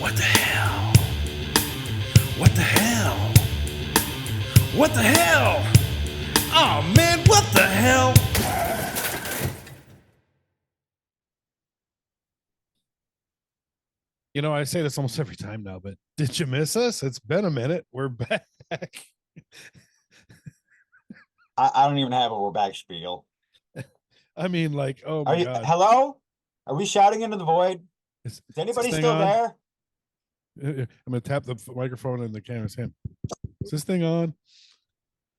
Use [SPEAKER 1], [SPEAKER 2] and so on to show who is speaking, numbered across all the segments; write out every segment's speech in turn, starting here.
[SPEAKER 1] What the hell? What the hell? What the hell? Oh man, what the hell?
[SPEAKER 2] You know, I say this almost every time now, but did you miss us? It's been a minute. We're back.
[SPEAKER 3] I don't even have a we're back spiel.
[SPEAKER 2] I mean, like, oh my God.
[SPEAKER 3] Hello? Are we shouting into the void?
[SPEAKER 2] Is
[SPEAKER 3] Is anybody
[SPEAKER 2] this thing
[SPEAKER 3] still
[SPEAKER 2] on?
[SPEAKER 3] there?
[SPEAKER 2] I'm going to tap the microphone in the camera's hand. Is this thing on?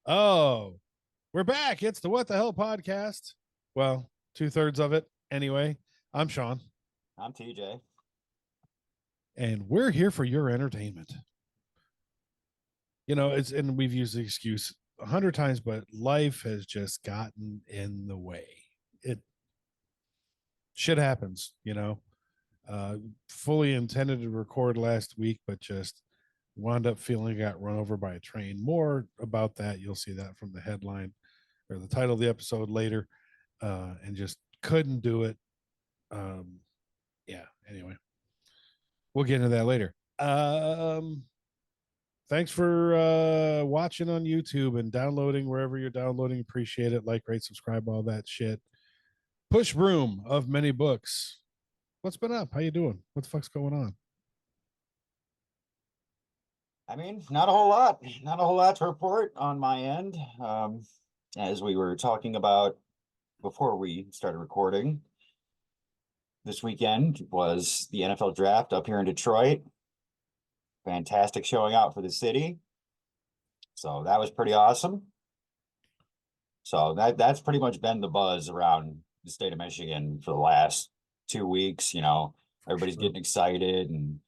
[SPEAKER 2] Oh, we're back. It's the What the Hell podcast. Well, 2/3 of it. Anyway, I'm Sean.
[SPEAKER 3] I'm TJ.
[SPEAKER 2] And we're here for your entertainment. You know, and we've used the excuse 100 times, but life has just gotten in the way. Shit happens, you know. Fully intended to record last week, but just wound up feeling got run over by a train. More about that, you'll see that from the headline or the title of the episode later, and just couldn't do it. Yeah, anyway, we'll get into that later. Thanks for watching on YouTube and downloading wherever you're downloading. Appreciate it. Like, rate, subscribe, all that shit. Push Broom of Many Books. What's been up? How you doing? What the fuck's going on?
[SPEAKER 3] I mean, not a whole lot. Not a whole lot to report on my end. As we were talking about before we started recording, this weekend was the NFL draft up here in Detroit. Fantastic showing out for the city. So that was pretty awesome. So that's pretty much been the buzz around the state of Michigan for the last 2 weeks. You know, everybody's getting excited, and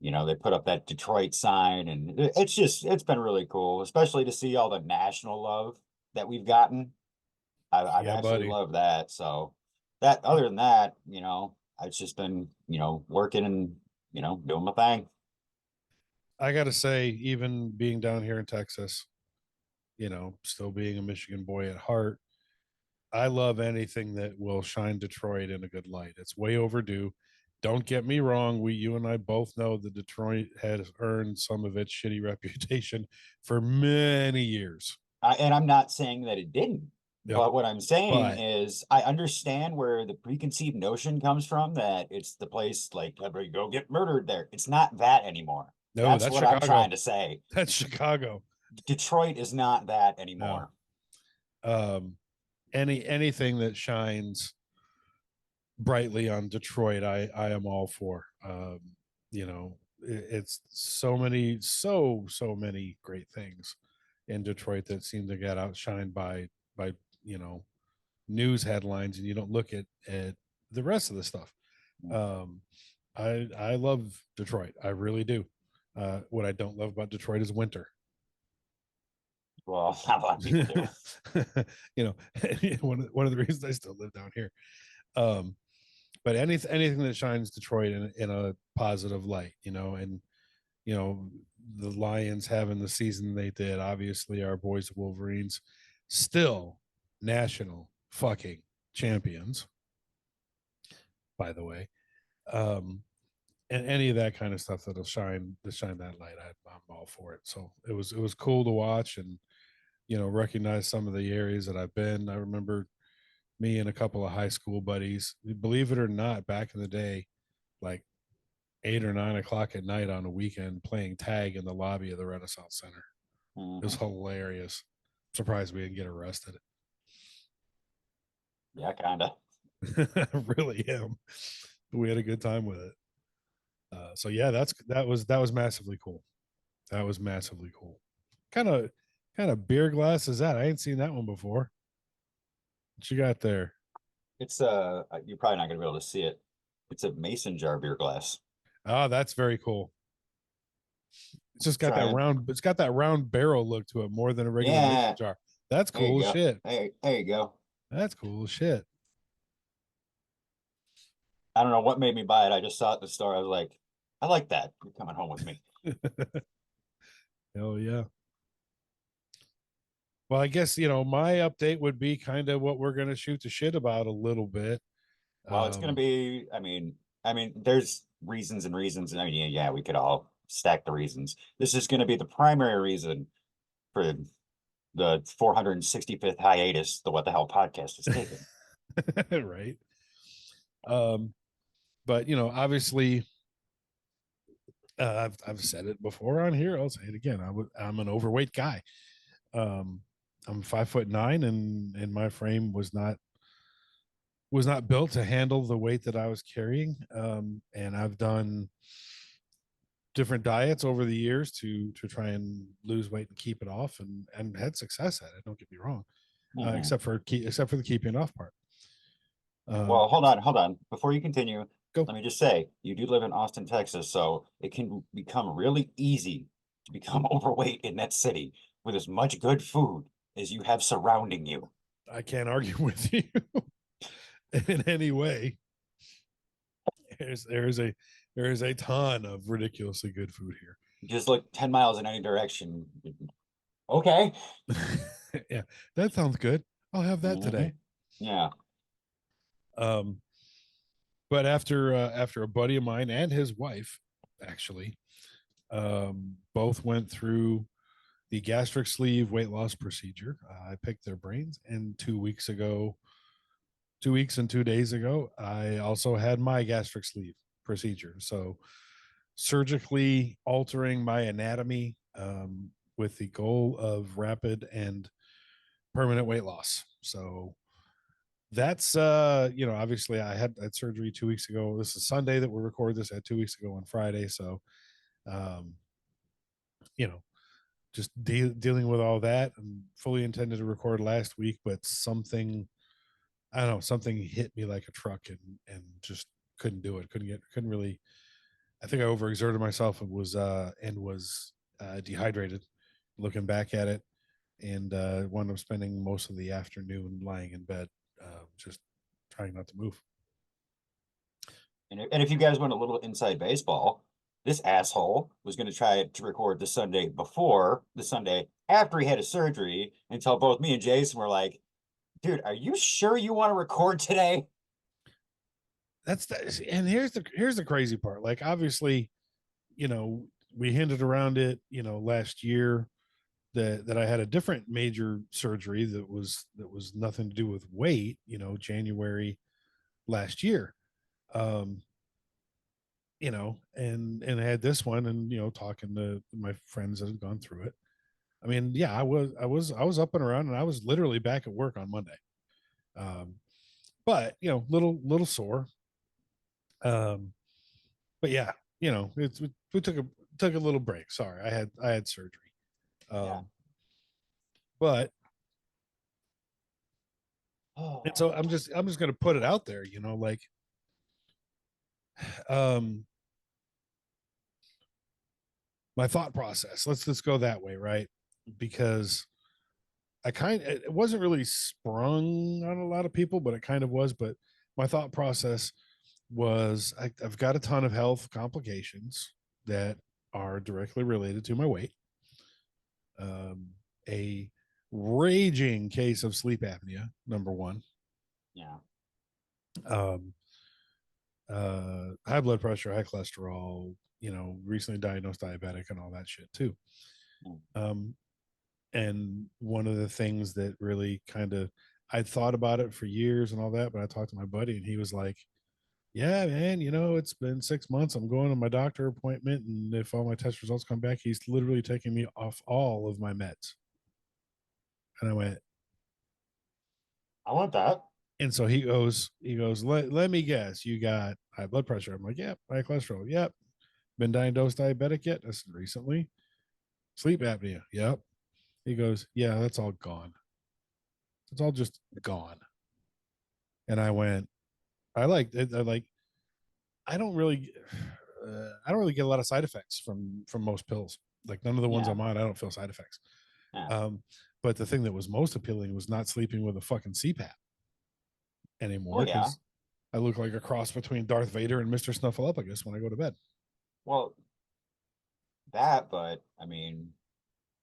[SPEAKER 3] you know, they put up that Detroit sign, and it's been really cool, especially to see all the national love that we've gotten. I've absolutely loved that. So that, other than that, you know, I've just been, you know, working and, you know, doing my thing.
[SPEAKER 2] I got to say, even being down here in Texas, you know, still being a Michigan boy at heart, I love anything that will shine Detroit in a good light. It's way overdue. Don't get me wrong. You and I both know that Detroit has earned some of its shitty reputation for many years.
[SPEAKER 3] And I'm not saying that it didn't,
[SPEAKER 2] Yep.
[SPEAKER 3] but what I'm saying is I understand where the preconceived notion comes from, that it's the place like everybody go get murdered there. It's not that anymore.
[SPEAKER 2] No,
[SPEAKER 3] that's what
[SPEAKER 2] Chicago.
[SPEAKER 3] I'm trying to say.
[SPEAKER 2] That's Chicago.
[SPEAKER 3] Detroit is not that anymore.
[SPEAKER 2] No. Anything that shines brightly on Detroit, I am all for. You know, it's so many great things in Detroit that seem to get outshined by you know, news headlines, and you don't look at the rest of the stuff. I love Detroit. I really do. What I don't love about Detroit is winter.
[SPEAKER 3] Well, how about people do?
[SPEAKER 2] You know, one of the reasons I still live down here. But anything that shines Detroit in a positive light, you know, and you know, the Lions having the season they did, obviously our boys the Wolverines still national fucking champions, by the way. And any of that kind of stuff that'll shine that light, I'm all for it. So it was cool to watch and, you know, recognize some of the areas that I've been. I remember me and a couple of high school buddies, believe it or not, back in the day, like 8 or 9 o'clock at night on a weekend playing tag in the lobby of the Renaissance Center. It was hilarious. I'm surprised we didn't get arrested.
[SPEAKER 3] Yeah, kind of.
[SPEAKER 2] I really am. We had a good time with it. So yeah, that was massively cool. That was massively cool. Kind of beer glass is that? I ain't seen that one before. What you got there?
[SPEAKER 3] It's you're probably not gonna be able to see it. It's a mason jar beer glass.
[SPEAKER 2] Oh, that's very cool. It's just got that round. It's got that round barrel look to it more than a regular mason jar. That's cool as shit.
[SPEAKER 3] There you go.
[SPEAKER 2] That's cool as shit.
[SPEAKER 3] I don't know what made me buy it. I just saw it at the store. I was like, I like that. You're coming home with me.
[SPEAKER 2] Hell yeah. Well, I guess, you know, my update would be kind of what we're going to shoot the shit about a little bit.
[SPEAKER 3] Well, it's going to be, I mean, there's reasons and reasons. And I mean, yeah, we could all stack the reasons. This is going to be the primary reason for the 465th hiatus the What the Hell podcast is taking.
[SPEAKER 2] Right. But you know, obviously, I've said it before on here. I'll say it again. I'm an overweight guy. I'm 5'9", and my frame was not built to handle the weight that I was carrying. And I've done different diets over the years to try and lose weight and keep it off, and had success at it. Don't get me wrong, except for the keeping it off part.
[SPEAKER 3] Well, hold on. Before you continue,
[SPEAKER 2] Go.
[SPEAKER 3] let me just say, you do live in Austin, Texas, so it can become really easy to become overweight in that city with as much good food as you have surrounding you.
[SPEAKER 2] I can't argue with you in any way. There is a ton of ridiculously good food here.
[SPEAKER 3] Just look 10 miles in any direction. Okay.
[SPEAKER 2] Yeah, that sounds good. I'll have that today.
[SPEAKER 3] Yeah.
[SPEAKER 2] But after a buddy of mine and his wife, actually, both went through the gastric sleeve weight loss procedure. I picked their brains, and 2 weeks and 2 days ago, I also had my gastric sleeve procedure. So, surgically altering my anatomy, with the goal of rapid and permanent weight loss. So that's obviously I had surgery 2 weeks ago. This is Sunday that we record this. I had 2 weeks ago on Friday. So um you know just dealing with all that, and fully intended to record last week, but something, I don't know, something hit me like a truck, and just couldn't do it. Couldn't really. I think I overexerted myself and was dehydrated looking back at it, and wound up spending most of the afternoon lying in bed, just trying not to move.
[SPEAKER 3] And if you guys want a little inside baseball, this asshole was going to try to record the Sunday before the Sunday after he had his surgery, until both me and Jason were like, dude, are you sure you want to record today?
[SPEAKER 2] And here's the crazy part. Like, obviously, we hinted around it, last year, that I had a different major surgery that was nothing to do with weight, January last year. And I had this one, and talking to my friends that had gone through it. I mean, yeah, I was up and around, and I was literally back at work on Monday. But little sore. But yeah, we took a little break. Sorry, I had surgery.
[SPEAKER 3] Yeah.
[SPEAKER 2] But and so I'm just gonna put it out there, like, my thought process. Let's go that way, right? Because it wasn't really sprung on a lot of people, but it kind of was. But my thought process was, I've got a ton of health complications that are directly related to my weight. A raging case of sleep apnea, number one.
[SPEAKER 3] Yeah.
[SPEAKER 2] High blood pressure, high cholesterol, recently diagnosed diabetic, and all that shit too. And one of the things that really kind of, I'd thought about it for years and all that, but I talked to my buddy, and he was like, yeah, man, it's been 6 months. I'm going to my doctor appointment, and if all my test results come back, he's literally taking me off all of my meds. And I went,
[SPEAKER 3] I want that.
[SPEAKER 2] and so he goes, let me guess, you got high blood pressure. I'm like, yep. High cholesterol, yep. Been diagnosed diabetic yet? I said, recently. Sleep apnea, yep. He goes, yeah, that's all gone. It's all just gone. And I went, I don't really get a lot of side effects from most pills. Like, none of the ones I'm on, I don't feel side effects.
[SPEAKER 3] Yeah.
[SPEAKER 2] But the thing that was most appealing was not sleeping with a fucking CPAP anymore, because I look like a cross between Darth Vader and Mr. Snuffleupagus when I go to bed.
[SPEAKER 3] But I mean,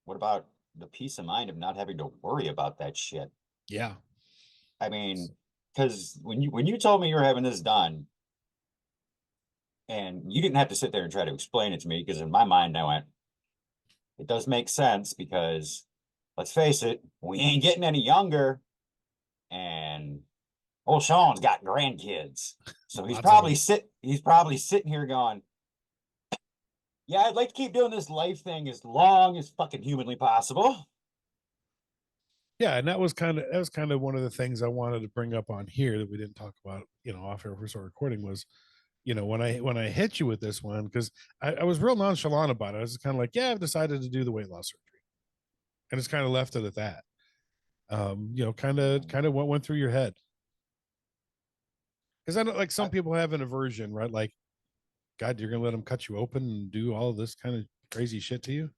[SPEAKER 3] what about the peace of mind of not having to worry about that shit?
[SPEAKER 2] Yeah.
[SPEAKER 3] I mean, because when you told me you were having this done, And you didn't have to sit there and try to explain it to me because in my mind, I went, it does make sense because let's face it, we ain't getting any younger. And old Sean's got grandkids. So
[SPEAKER 2] Lots of them.
[SPEAKER 3] he's probably sitting here going, yeah, I'd like to keep doing this life thing as long as fucking humanly possible.
[SPEAKER 2] Yeah, and that was kind of one of the things I wanted to bring up on here that we didn't talk about, off air, if we start recording, was, when I hit you with this one, because I was real nonchalant about it. I was kind of like, yeah, I've decided to do the weight loss surgery, and it's kind of left it at that. Kind of what went through your head, because I know, like, some people have an aversion, right? Like, God, you're gonna let them cut you open and do all this kind of crazy shit to you?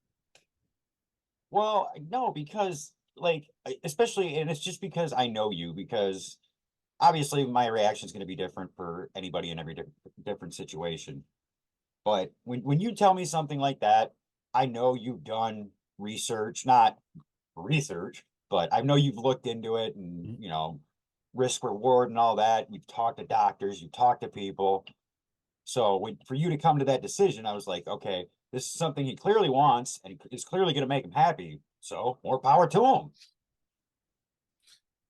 [SPEAKER 3] Well, no, because like, especially, and it's just because I know you, because obviously my reaction is going to be different for anybody in every different situation. But when you tell me something like that, I know you've done research, not research, but I know you've looked into it and,
[SPEAKER 2] Mhm.
[SPEAKER 3] risk reward and all that. You've talked to doctors, you've talked to people. So for you to come to that decision, I was like, okay, this is something he clearly wants and is clearly going to make him happy. So more power to him.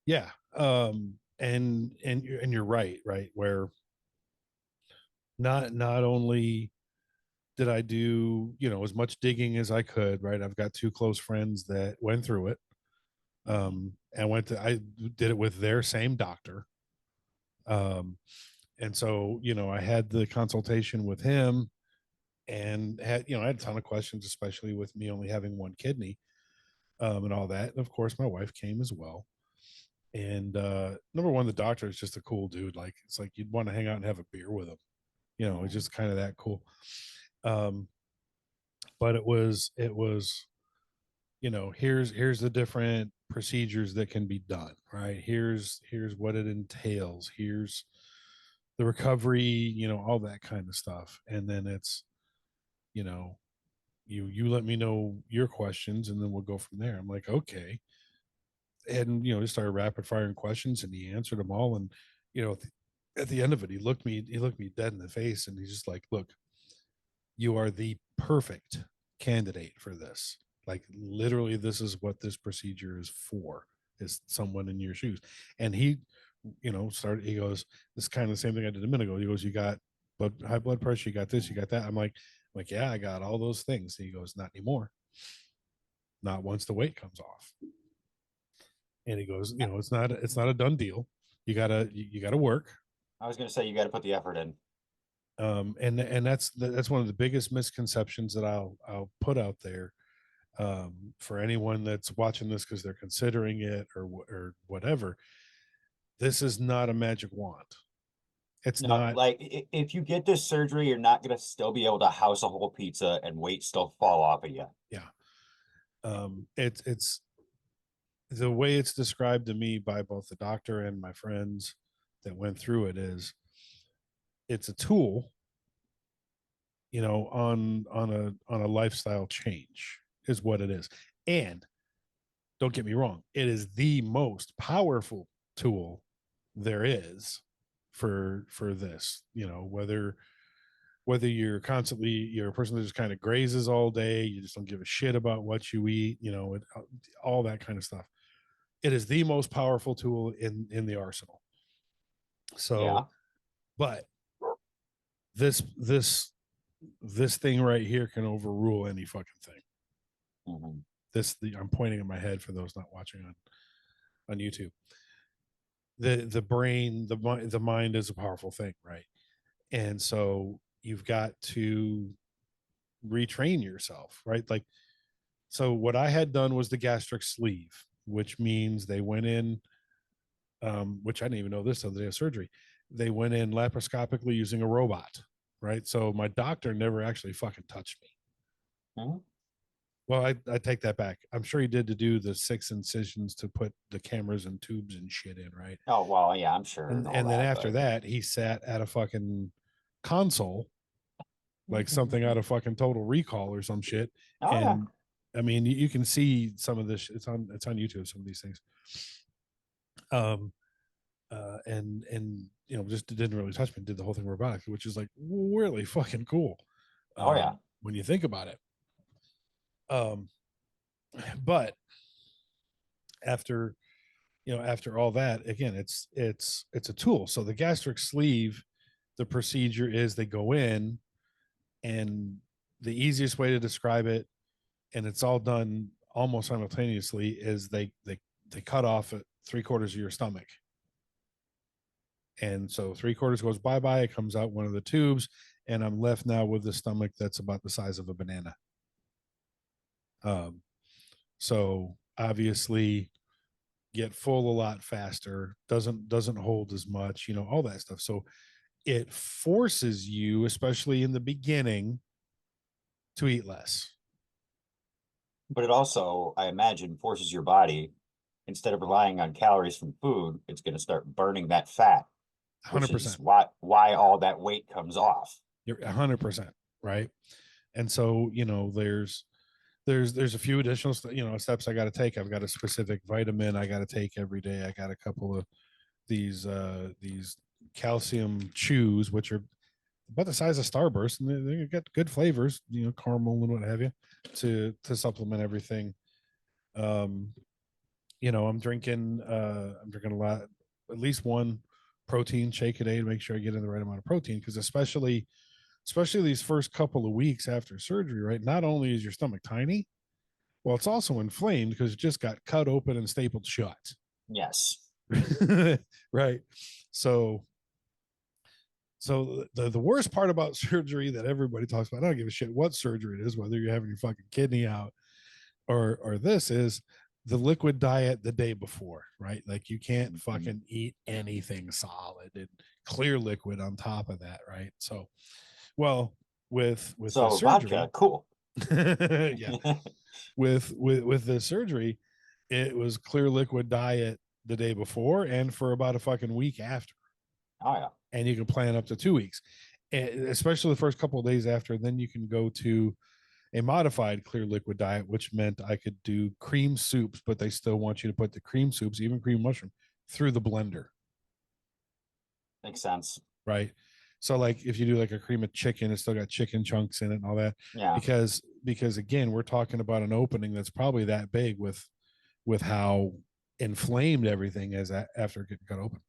[SPEAKER 2] Yeah. And you're right, where not only did I do, as much digging as I could, right? I've got two close friends that went through it. And I did it with their same doctor. Um, and so, I had the consultation with him, and I had a ton of questions, especially with me only having one kidney, and all that. And of course, my wife came as well. And number one, the doctor is just a cool dude. Like, it's like you'd want to hang out and have a beer with him. It's just kind of that cool. Um, but it was here's the different procedures that can be done, right? Here's what it entails. Here's the recovery, all that kind of stuff. And then it's, you know you let me know your questions, and then we'll go from there. I'm like, okay. And just started rapid firing questions, and he answered them all. And at the end of it, he looked me dead in the face, and he's just like, look, you are the perfect candidate for this. Like, literally, this is what this procedure is for, is someone in your shoes. And he, he goes, this is kind of the same thing I did a minute ago. He goes, you got high blood pressure, you got this, you got that. I'm like, yeah, I got all those things. He goes, not anymore. Not once the weight comes off. And he goes, it's not a done deal. You gotta work.
[SPEAKER 3] I was going to say, you got to put the effort in.
[SPEAKER 2] And that's one of the biggest misconceptions that I'll put out there, for anyone that's watching this because they're considering it, or whatever. This is not a magic wand. It's
[SPEAKER 3] No,
[SPEAKER 2] not.
[SPEAKER 3] like if you get this surgery, you're not going to still be able to house a whole pizza and weight still fall off of you.
[SPEAKER 2] Yeah. It's the way it's described to me by both the doctor and my friends that went through it, is it's a tool, on a lifestyle change, is what it is. And don't get me wrong, it is the most powerful tool there is for this. Whether you're a person that just kind of grazes all day, you just don't give a shit about what you eat, all that kind of stuff. It is the most powerful tool in the arsenal. So,
[SPEAKER 3] Yeah.
[SPEAKER 2] but this thing right here can overrule any fucking thing.
[SPEAKER 3] Mm-hmm.
[SPEAKER 2] I'm pointing in my head for those not watching on YouTube. The brain, the mind is a powerful thing, right? And so you've got to retrain yourself, right? Like, so what I had done was the gastric sleeve, which means they went in, which I didn't even know this till the day of surgery. They went in laparoscopically using a robot, right? So my doctor never actually fucking touched me.
[SPEAKER 3] Mm-hmm.
[SPEAKER 2] Well, I take that back. I'm sure he did to do the 6 incisions to put the cameras and tubes and shit in, right?
[SPEAKER 3] Oh, well, yeah, I'm sure and all
[SPEAKER 2] And then
[SPEAKER 3] that,
[SPEAKER 2] after
[SPEAKER 3] but
[SPEAKER 2] that, he sat at a fucking console, like something out of fucking Total Recall or some shit.
[SPEAKER 3] oh yeah.
[SPEAKER 2] And I mean, you can see some of this. It's on YouTube. Some of these things. And just didn't really touch me, did the whole thing robotically, which is like really fucking cool.
[SPEAKER 3] Oh yeah.
[SPEAKER 2] When you think about it. But after after all that, again, it's a tool. So the gastric sleeve, the procedure is they go in, and the easiest way to describe it, and it's all done almost simultaneously, is they cut off at 3/4 of your stomach. And so 3/4 goes bye-bye, it comes out one of the tubes, and I'm left now with the stomach that's about the size of a banana. So obviously get full a lot faster, doesn't hold as much, all that stuff. So it forces you, especially in the beginning, to eat less.
[SPEAKER 3] But it also, I imagine, forces your body, instead of relying on calories from food, it's going to start burning that fat, which is
[SPEAKER 2] 100%.
[SPEAKER 3] why all that weight comes off.
[SPEAKER 2] You're 100%, right? And so, there's a few additional steps I got to take. I've got a specific vitamin I got to take every day. I got a couple of these calcium chews, which are about the size of Starburst, and they got good flavors, caramel and what have you, to supplement everything. I'm drinking a lot, at least one protein shake a day to make sure I get in the right amount of protein, because especially these first couple of weeks after surgery, right? Not only is your stomach tiny, well, it's also inflamed because it just got cut open and stapled shut.
[SPEAKER 3] Yes.
[SPEAKER 2] Right. So the worst part about surgery that everybody talks about, I don't give a shit what surgery it is, whether you're having your fucking kidney out or this, is the liquid diet the day before, right? Like you can't fucking eat anything solid and clear liquid on top of that, right? So, well, with the surgery,
[SPEAKER 3] vodka, cool.
[SPEAKER 2] Yeah. with the surgery, it was clear liquid diet the day before and for about a fucking week after.
[SPEAKER 3] Oh yeah.
[SPEAKER 2] And you can plan up to 2 weeks, especially the first couple of days after. Then you can go to a modified clear liquid diet, which meant I could do cream soups, but they still want you to put the cream soups, even cream mushroom, through the blender.
[SPEAKER 3] Makes sense.
[SPEAKER 2] Right. So like if you do like a cream of chicken, it's still got chicken chunks in it and all that.
[SPEAKER 3] Yeah.
[SPEAKER 2] Because again, we're talking about an opening that's probably that big with how inflamed everything is after getting cut open.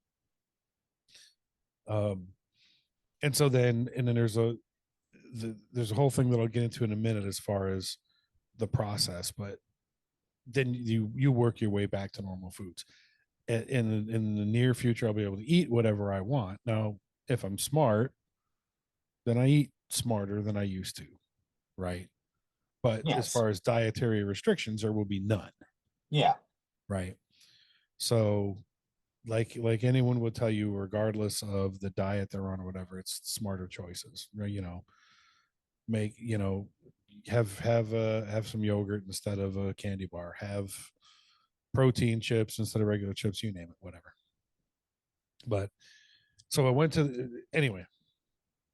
[SPEAKER 2] And so then there's a whole thing that I'll get into in a minute as far as the process, but then you work your way back to normal foods. In the near future, I'll be able to eat whatever I want. Now, if I'm smart, then I eat smarter than I used to, right? But
[SPEAKER 3] yes,
[SPEAKER 2] as far as dietary restrictions, there will be none.
[SPEAKER 3] Yeah.
[SPEAKER 2] Right. So like anyone would tell you, regardless of the diet they're on or whatever, it's smarter choices, right? Make, have some yogurt instead of a candy bar, have protein chips instead of regular chips, you name it, whatever. But so I went to, anyway,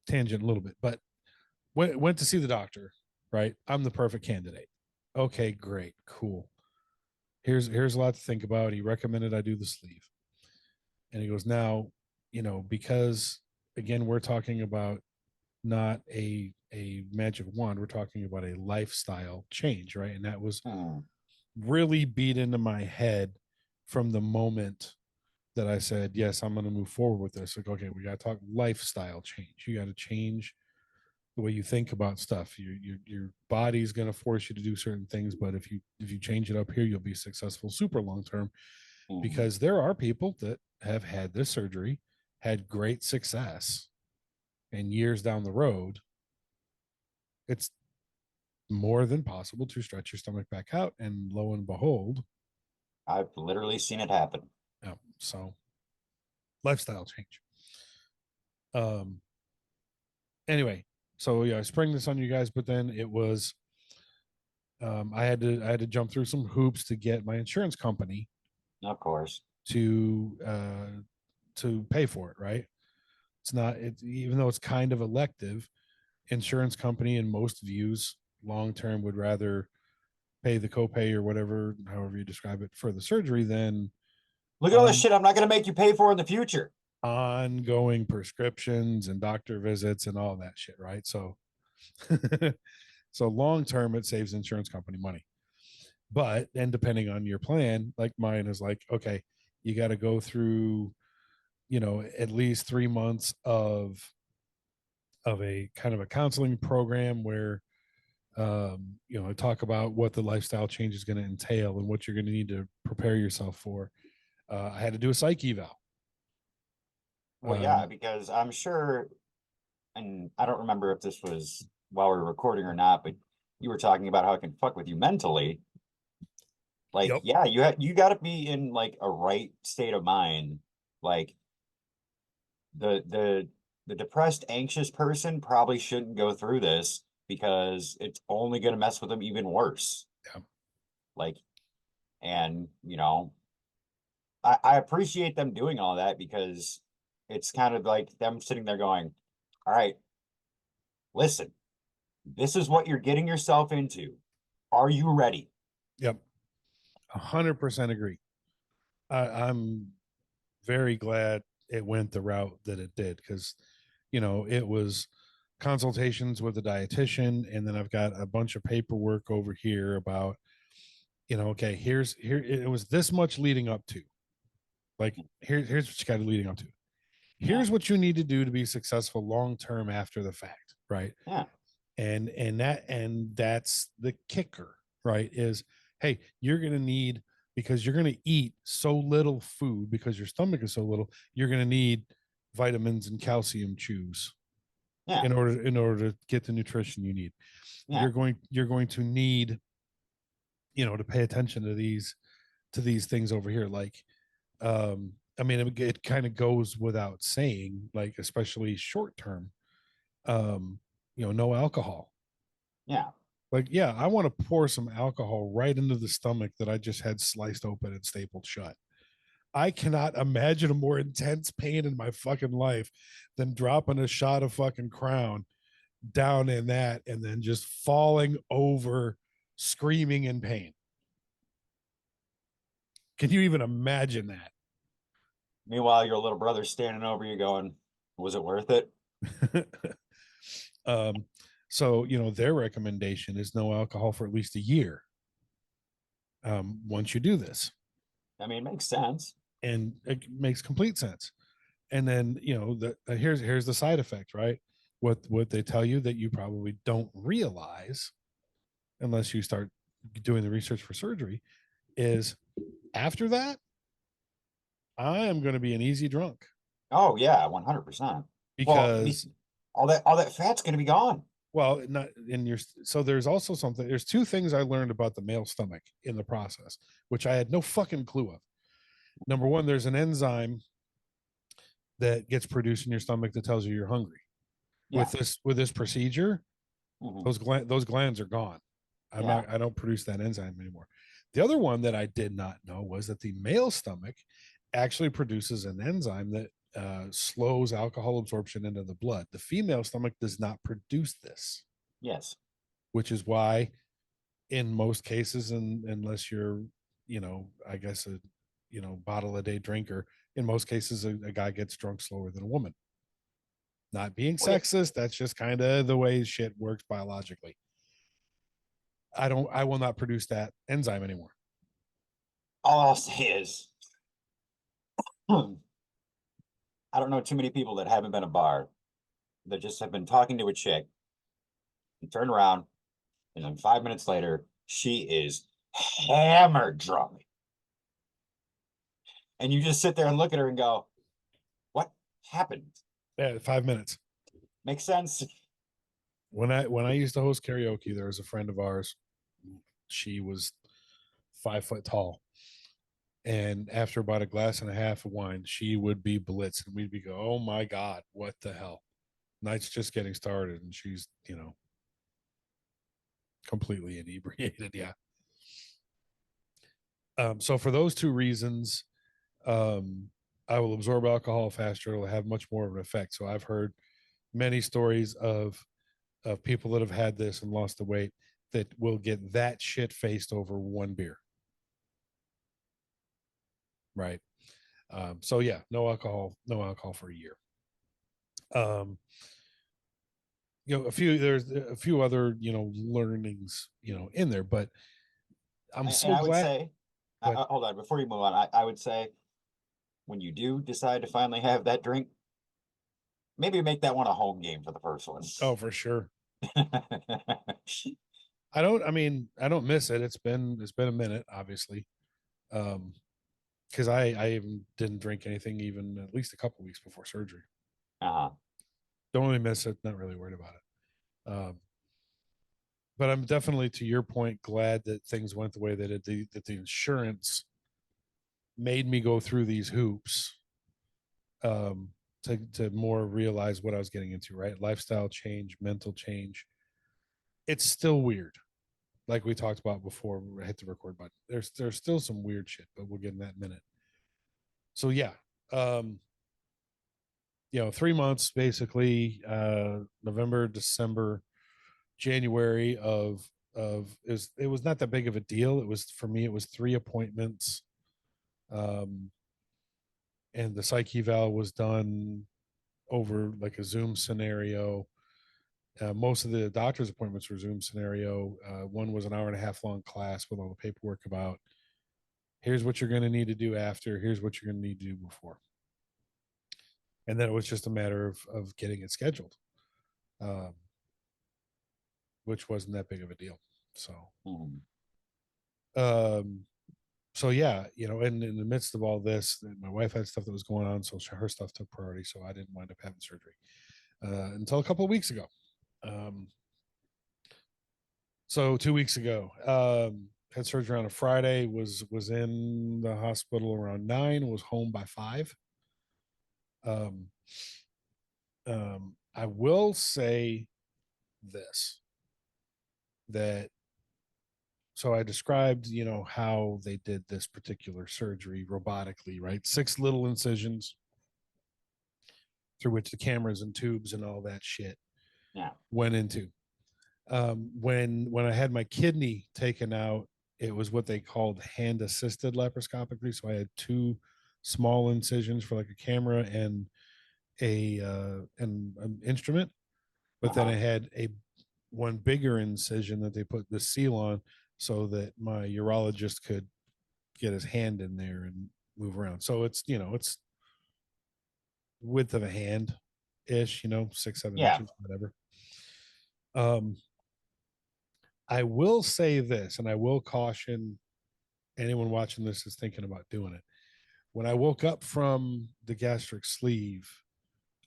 [SPEAKER 2] tangent a little bit, but went to see the doctor, right? I'm the perfect candidate. Okay, great, cool. Here's a lot to think about. He recommended I do the sleeve. And he goes, now, because again, we're talking about not a magic wand, we're talking about a lifestyle change, right? And that was really beat into my head from the moment that I said, yes, I'm going to move forward with this. Like, okay, we got to talk lifestyle change. You got to change the way you think about stuff. Your body's going to force you to do certain things, but if you change it up here, you'll be successful super long term. Because there are people that have had this surgery, had great success, and years down the road, it's more than possible to stretch your stomach back out, and lo and behold,
[SPEAKER 3] I've literally seen it happen.
[SPEAKER 2] Yeah. So lifestyle change. Anyway, so yeah, I sprang this on you guys, but then it was I had to jump through some hoops to get my insurance company,
[SPEAKER 3] of course,
[SPEAKER 2] to pay for it, right? Even though it's kind of elective, insurance company in most views long term would rather pay the copay or whatever, however you describe it, for the surgery than
[SPEAKER 3] look at all this shit I'm not going to make you pay for in the future.
[SPEAKER 2] ongoing prescriptions and doctor visits and all that shit, right? So so long term it saves insurance company money. But then depending on your plan, like mine is like, okay, you got to go through, at least 3 months of a kind of a counseling program where talk about what the lifestyle change is going to entail and what you're going to need to prepare yourself for. I had to do a psych eval.
[SPEAKER 3] Well, yeah, because I'm sure, and I don't remember if this was while we were recording or not, but you were talking about how it can fuck with you mentally. Like,
[SPEAKER 2] Yep.
[SPEAKER 3] yeah, you got to be in like a right state of mind. Like the depressed, anxious person probably shouldn't go through this because it's only going to mess with them even worse.
[SPEAKER 2] Yeah.
[SPEAKER 3] Like, and I appreciate them doing all that because it's kind of like them sitting there going, all right, listen, this is what you're getting yourself into. Are you ready?
[SPEAKER 2] Yep. 100% agree. I'm very glad it went the route that it did because, it was consultations with a dietitian, and then I've got a bunch of paperwork over here about, okay, here it was this much leading up to, like here's what you got leading up to.
[SPEAKER 3] Yeah.
[SPEAKER 2] Here's what you need to do to be successful long term after the fact, right?
[SPEAKER 3] Yeah.
[SPEAKER 2] And that's the kicker, right? Is, hey, you're going to need, because you're going to eat so little food because your stomach is so little, you're going to need vitamins and calcium chews
[SPEAKER 3] Yeah.
[SPEAKER 2] in order to get the nutrition you need.
[SPEAKER 3] Yeah.
[SPEAKER 2] You're going to need, to pay attention to these things over here. Like, I mean, it kind of goes without saying, like, especially short term, no alcohol.
[SPEAKER 3] Yeah.
[SPEAKER 2] Like, yeah, I want to pour some alcohol right into the stomach that I just had sliced open and stapled shut. I cannot imagine a more intense pain in my fucking life than dropping a shot of fucking Crown down in that and then just falling over screaming in pain. Can you even imagine that?
[SPEAKER 3] Meanwhile, your little brother's standing over you going, was it worth it?
[SPEAKER 2] um, so, their recommendation is no alcohol for at least a year. Once you do this,
[SPEAKER 3] I mean, it makes sense.
[SPEAKER 2] and it makes complete sense. And then, here's the side effect, right? What they tell you that you probably don't realize unless you start doing the research for surgery is, after that, I am going to be an easy drunk.
[SPEAKER 3] Oh yeah, 100%. Well,
[SPEAKER 2] Because,
[SPEAKER 3] all that fat's gonna be gone.
[SPEAKER 2] well, not in your, so there's also something, there's two things I learned about the male stomach in the process, which I had no fucking clue of. Number one, there's an enzyme that gets produced in your stomach that tells you you're hungry.
[SPEAKER 3] Yeah.
[SPEAKER 2] With this procedure,
[SPEAKER 3] Mhm.
[SPEAKER 2] those glands are gone.
[SPEAKER 3] Yeah.
[SPEAKER 2] I don't produce that enzyme anymore. The other one that I did not know was that the male stomach actually produces an enzyme that slows alcohol absorption into the blood. The female stomach does not produce this,
[SPEAKER 3] Yes.
[SPEAKER 2] which is why, in most cases, and unless you're, I guess bottle a day drinker, in most cases, a guy gets drunk slower than a woman. Not being
[SPEAKER 3] Well, yeah,
[SPEAKER 2] sexist, that's just kind of the way shit works biologically. I will not produce that enzyme anymore.
[SPEAKER 3] all I'll say is I don't know too many people that haven't been a bar that just have been talking to a chick and turn around and then 5 minutes later she is hammered drunk. And you just sit there and look at her and go, what happened?
[SPEAKER 2] Yeah, 5 minutes.
[SPEAKER 3] Makes sense.
[SPEAKER 2] When I used to host karaoke, there was a friend of ours. She was 5 foot tall, and after about a glass and a half of wine, she would be blitzed, and we'd be go, "Oh my god, what the hell?" Night's just getting started, and she's completely inebriated. Yeah. So for those two reasons, I will absorb alcohol faster. It'll have much more of an effect. So I've heard many stories of people that have had this and lost the weight that will get that shit faced over one beer. Right. So yeah, no alcohol for a year. There's a few other, learnings, in there, but I'm
[SPEAKER 3] And
[SPEAKER 2] so
[SPEAKER 3] I would
[SPEAKER 2] glad.
[SPEAKER 3] say,
[SPEAKER 2] But
[SPEAKER 3] hold on, before you move on, I would say when you do decide to finally have that drink, maybe make that one a home game for the first one.
[SPEAKER 2] oh, for sure. I don't miss it. It's been a minute, obviously. Because I even didn't drink anything even at least a couple weeks before surgery.
[SPEAKER 3] uh-huh.
[SPEAKER 2] Don't really miss it. Not really worried about it. But I'm definitely, to your point, glad that things went the way that it did, that the insurance made me go through these hoops, um, to more realize what I was getting into. Right, lifestyle change, mental change. It's still weird, like we talked about before we hit the record button. There's still some weird shit, but we'll get in that in a minute. So yeah, um, 3 months basically, November, December, January it was not that big of a deal. It was, for me, it was 3 appointments. Um, and the psych eval was done over like a Zoom scenario. Most of the doctor's appointments were Zoom scenario. One was an hour and a half long class with all the paperwork about here's what you're going to need to do after, here's what you're going to need to do before. And then it was just a matter of getting it scheduled, um, which wasn't that big of a deal. So, um, so yeah, and in the midst of all this, my wife had stuff that was going on, so her stuff took priority. So I didn't wind up having surgery until a couple of weeks ago. So 2 weeks ago, had surgery on a Friday. Was in the hospital around 9. Was home by 5. Um, I will say this, that so I described, how they did this particular surgery robotically, right? 6 little incisions through which the cameras and tubes and all that shit went into. When I had my kidney taken out, it was what they called hand assisted laparoscopically. So I had 2 small incisions for like a camera and an instrument, but then I had one bigger incision that they put the seal on so that my urologist could get his hand in there and move around. So it's width of a hand ish, 6-7 inches, whatever. I will say this, and I will caution anyone watching this is thinking about doing it. When I woke up from the gastric sleeve,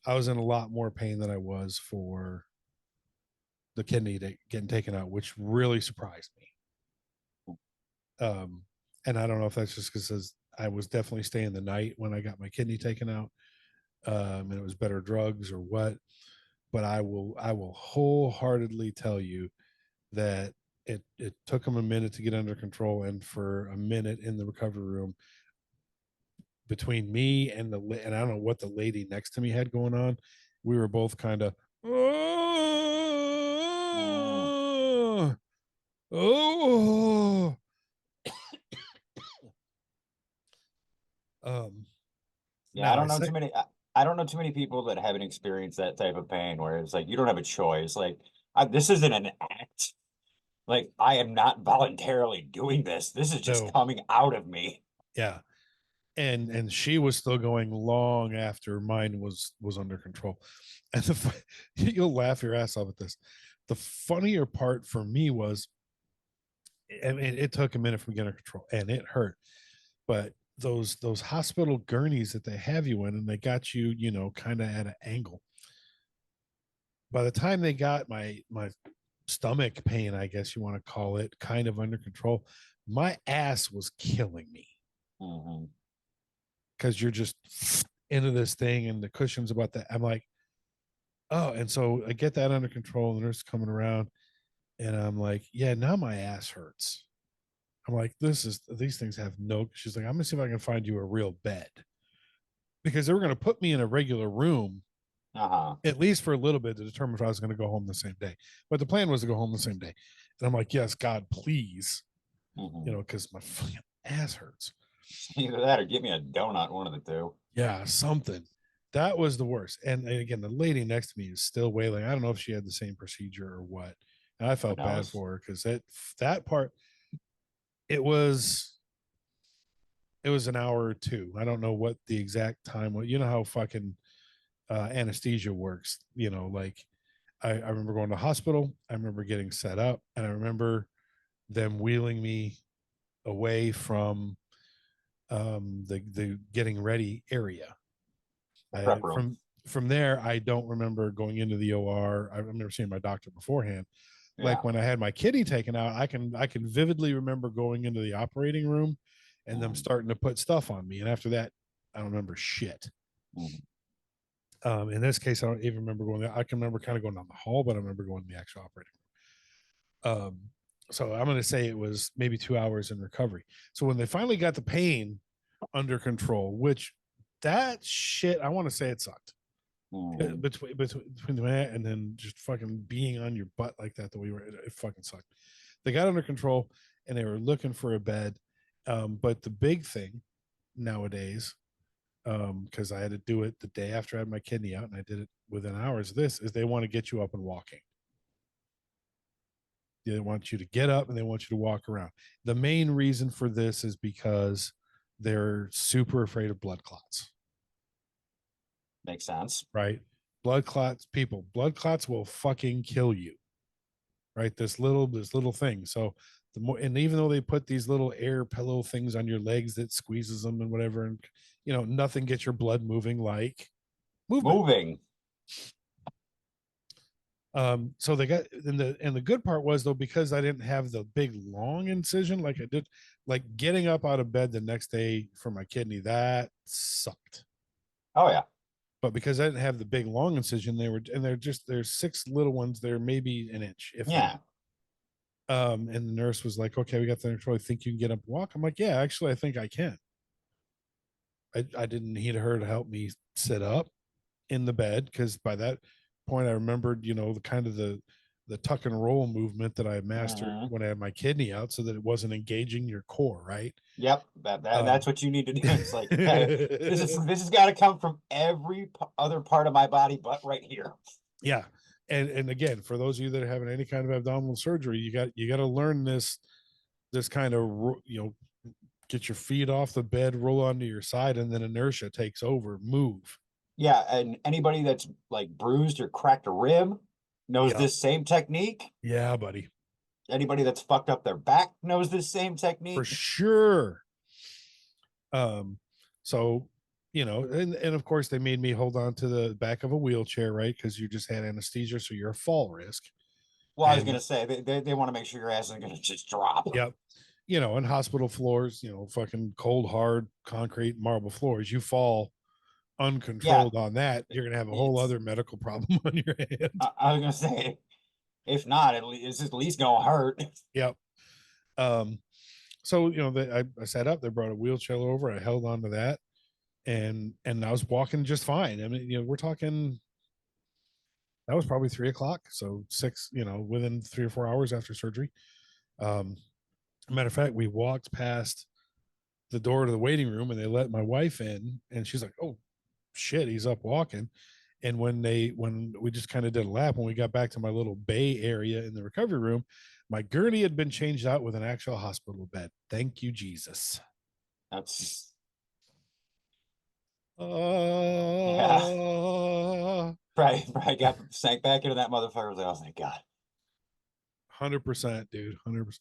[SPEAKER 2] I was in a lot more pain than I was for the kidney getting taken out, which really surprised me. And I don't know if that's just because I was definitely staying the night when I got my kidney taken out, and it was better drugs or what. But I will wholeheartedly tell you that it took them a minute to get under control, and for a minute in the recovery room, between me and and I don't know what the lady next to me had going on, we were both kind of oh.
[SPEAKER 3] Yeah, I don't know too many people that haven't experienced that type of pain where it's like you don't have a choice. Like this isn't an act. Like I am not voluntarily doing this. This is just
[SPEAKER 2] No.
[SPEAKER 3] coming out of me.
[SPEAKER 2] Yeah. And she was still going long after mine was under control. And you'll laugh your ass off at this. The funnier part for me was, I mean, it took a minute for me to get under control and it hurt, but those hospital gurneys that they have you in, and they got you, kind of at an angle. By the time they got my stomach pain, I guess you want to call it, kind of under control, my ass was killing me. Because you're just into this thing and the cushion's about that. I'm like, oh, and so I get that under control. And the nurse is coming around, and I'm like, yeah, now my ass hurts. I'm like, these things have no. She's like, I'm gonna see if I can find you a real bed, because they were gonna put me in a regular room, at least for a little bit, to determine if I was gonna go home the same day. But the plan was to go home the same day, and I'm like, yes, God, please, because my fucking ass hurts.
[SPEAKER 3] Either that or give me a donut, one of the two.
[SPEAKER 2] Yeah, something. That was the worst. And again, the lady next to me is still wailing. I don't know if she had the same procedure or what. And I
[SPEAKER 3] Who
[SPEAKER 2] felt bad
[SPEAKER 3] knows?
[SPEAKER 2] for her because that part, it was an hour or two. I don't know what the exact time was. You know how fucking anesthesia works. You know, like I remember going to the hospital. I remember getting set up, and I remember them wheeling me away from the getting ready area.
[SPEAKER 3] The prep room.
[SPEAKER 2] From there, I don't remember going into the OR. I remember seeing my doctor beforehand.
[SPEAKER 3] Yeah.
[SPEAKER 2] Like when I had my kidney taken out, I can vividly remember going into the operating room and them starting to put stuff on me. And after that, I don't remember shit.
[SPEAKER 3] Mhm.
[SPEAKER 2] In this case, I don't even remember going there. I can remember kind of going down the hall, but I remember going to the actual operating room. So I'm going to say it was maybe 2 hours in recovery. So when they finally got the pain under control, which that shit, I want to say it sucked. Between that and then just fucking being on your butt like that the way we were, it fucking sucked. They got under control and they were looking for a bed. But the big thing nowadays, because I had to do it the day after I had my kidney out and I did it within hours of this, is they want to get you up and walking. They want you to get up and they want you to walk around. The main reason for this is because they're super afraid of blood clots.
[SPEAKER 3] Makes sense.
[SPEAKER 2] Right? Blood clots will fucking kill you. Right? This little thing. So the more, and even though they put these little air pillow things on your legs that squeezes them and whatever, and nothing gets your blood moving like movement.
[SPEAKER 3] Moving.
[SPEAKER 2] So they got, and the good part was though, because I didn't have the big long incision like I did, like getting up out of bed the next day for my kidney, that sucked.
[SPEAKER 3] Oh yeah.
[SPEAKER 2] But because I didn't have the big long incision, there's 6 little ones. They're maybe an inch, if
[SPEAKER 3] Yeah.
[SPEAKER 2] that. And the nurse was like, "Okay, we got the control. I think you can get up and walk." I'm like, "Yeah, actually, I think I can." I didn't need her to help me sit up in the bed because by that point I remembered, the kind of the tuck and roll movement that I mastered when I had my kidney out, so that it wasn't engaging your core, right?
[SPEAKER 3] Yep. That's what you need to do. It's like, hey, this has got to come from every other part of my body, but right here.
[SPEAKER 2] Yeah. And again, for those of you that are having any kind of abdominal surgery, you got to learn this kind of, get your feet off the bed, roll onto your side, and then inertia takes over, move.
[SPEAKER 3] Yeah, and anybody that's like bruised or cracked a rib knows
[SPEAKER 2] Yep.
[SPEAKER 3] this same technique.
[SPEAKER 2] Yeah, buddy.
[SPEAKER 3] Anybody that's fucked up their back knows this same
[SPEAKER 2] For
[SPEAKER 3] technique.
[SPEAKER 2] sure. So, and of course they made me hold on to the back of a wheelchair, right? Because you just had anesthesia, so you're a fall risk.
[SPEAKER 3] Well, I was gonna say they want to make sure your ass isn't gonna just drop.
[SPEAKER 2] Yep. And hospital floors, fucking cold, hard concrete, marble floors, you fall uncontrolled on that, you're gonna have a whole other medical problem on your hand.
[SPEAKER 3] I was gonna say, if not, it's at least gonna hurt.
[SPEAKER 2] Yep. So I sat up, they brought a wheelchair over, I held on to that, and I was walking just fine. I mean, we're talking, that was probably 3 o'clock, so 6, within 3 or 4 hours after surgery. Matter of fact, we walked past the door to the waiting room and they let my wife in, and she's like, "Oh shit, he's up walking." And when we just kind of did a lap, when we got back to my little bay area in the recovery room, my gurney had been changed out with an actual hospital bed. Thank you, Jesus.
[SPEAKER 3] That's
[SPEAKER 2] Yeah.
[SPEAKER 3] Probably got sank back into that motherfucker. I was like, God.
[SPEAKER 2] 100%, dude. 100%.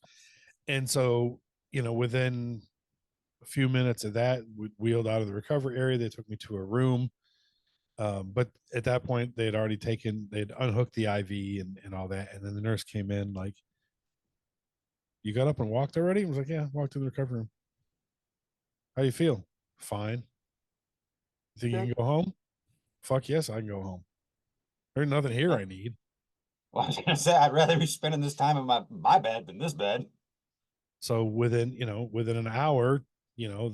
[SPEAKER 2] And so, within a few minutes of that, we wheeled out of the recovery area. They took me to a room. But at that point, they'd unhooked the IV and all that. And then the nurse came in like, "You got up and walked already?" I was like, "Yeah, walked to the recovery room." "How you feel?" "Fine." "You think you can go home?" "Fuck yes, I can go home. There's nothing here I need."
[SPEAKER 3] Well, I was gonna say I'd rather be spending this time in my bed than this bed.
[SPEAKER 2] So within an hour, all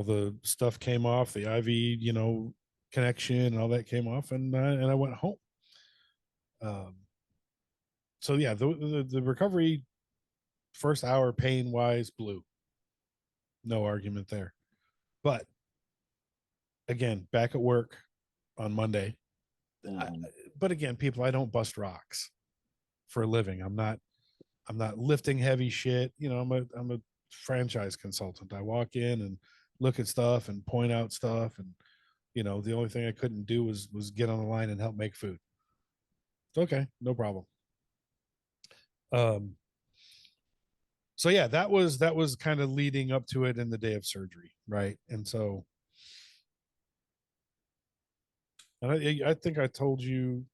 [SPEAKER 2] the stuff came off, the IV, connection and all that came off, and I went home. So yeah, the recovery first hour pain wise blew. No argument there. But again, back at work on Monday.
[SPEAKER 3] Mhm.
[SPEAKER 2] But again, people, I don't bust rocks for a living. I'm not lifting heavy shit. You know, I'm a franchise consultant. I walk in and look at stuff and point out stuff, and you know, the only thing I couldn't do was get on the line and help make food. It's okay, no problem. Um so yeah, that was kind of leading up to it in the day of surgery, right? And so and I think I told you,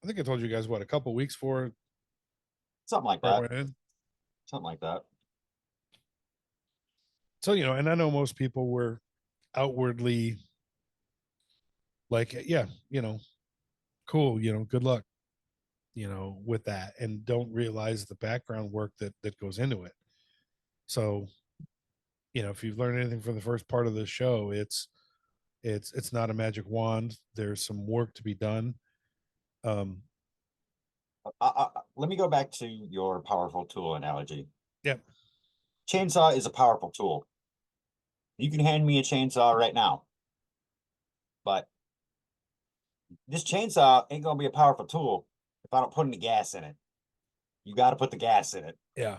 [SPEAKER 2] I think I told you guys what, a couple weeks for
[SPEAKER 3] Something like
[SPEAKER 2] before I
[SPEAKER 3] that.
[SPEAKER 2] went in.
[SPEAKER 3] Something like that.
[SPEAKER 2] So, you know, and I know most people were outwardly like, yeah, you know, cool, you know, good luck, you know, with that, and don't realize the background work that goes into it. So, you know, if you've learned anything from the first part of the show, it's not a magic wand. There's some work to be done. Um,
[SPEAKER 3] Let me go back to your powerful tool analogy.
[SPEAKER 2] yep.
[SPEAKER 3] Chainsaw is a powerful tool. You can hand me a chainsaw right now, but this chainsaw ain't gonna be a powerful tool if I don't put any gas in it. You got to put the gas in it.
[SPEAKER 2] Yeah.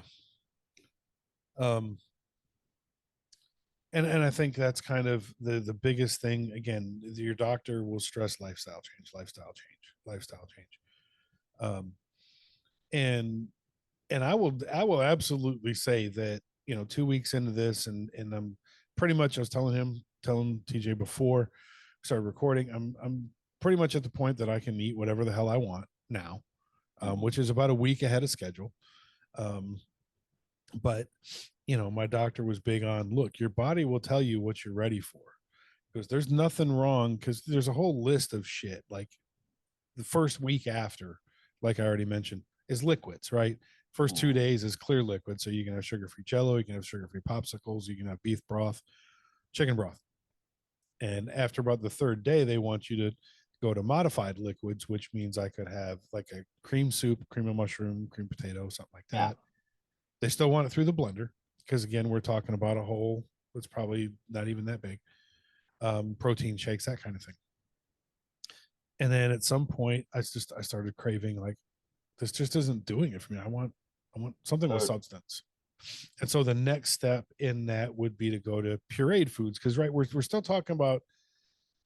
[SPEAKER 2] Um, and I think that's kind of the biggest thing. Again, your doctor will stress lifestyle change, lifestyle change, lifestyle change. Um, and I will absolutely say that, you know, 2 weeks into this, and I'm pretty much, I was telling TJ before we started recording, I'm pretty much at the point that I can eat whatever the hell I want now, which is about a week ahead of schedule. Um, but you know, my doctor was big on, look, your body will tell you what you're ready for, because there's nothing wrong, because there's a whole list of shit. Like the first week after, like I already mentioned, is liquids, right? First 2 days is clear liquid. So you can have sugar-free jello, you can have sugar-free popsicles, you can have beef broth, chicken broth. And after about the third day, they want you to go to modified liquids, which means I could have like a cream soup, cream of mushroom, cream potato, something like that.
[SPEAKER 3] Yeah.
[SPEAKER 2] They still want it through the blender, because again, we're talking about a whole that's probably not even that big. Protein shakes, that kind of thing. And then at some point, I started craving, like, this just isn't doing it for me. I want something with substance. And so the next step in that would be to go to pureed foods, because right, we're still talking about,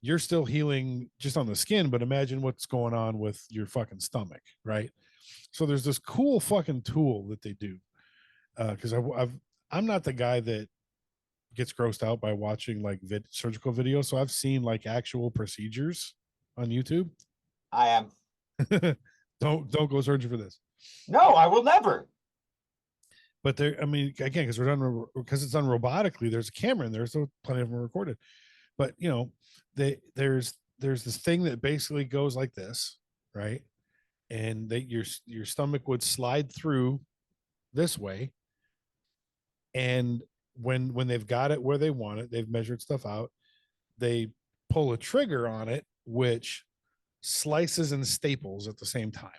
[SPEAKER 2] you're still healing just on the skin, but imagine what's going on with your fucking stomach, right? So there's this cool fucking tool that they do, because I'm not the guy that gets grossed out by watching like surgical videos, so I've seen like actual procedures on YouTube.
[SPEAKER 3] I am.
[SPEAKER 2] Don't go searching for this.
[SPEAKER 3] No, I will never.
[SPEAKER 2] But there, I mean, again, because it's done robotically, there's a camera in there, so plenty of them are recorded. But you know, there's this thing that basically goes like this, right? And that your stomach would slide through this way, and when they've got it where they want it, they've measured stuff out, they pull a trigger on it, which slices and staples at the same time.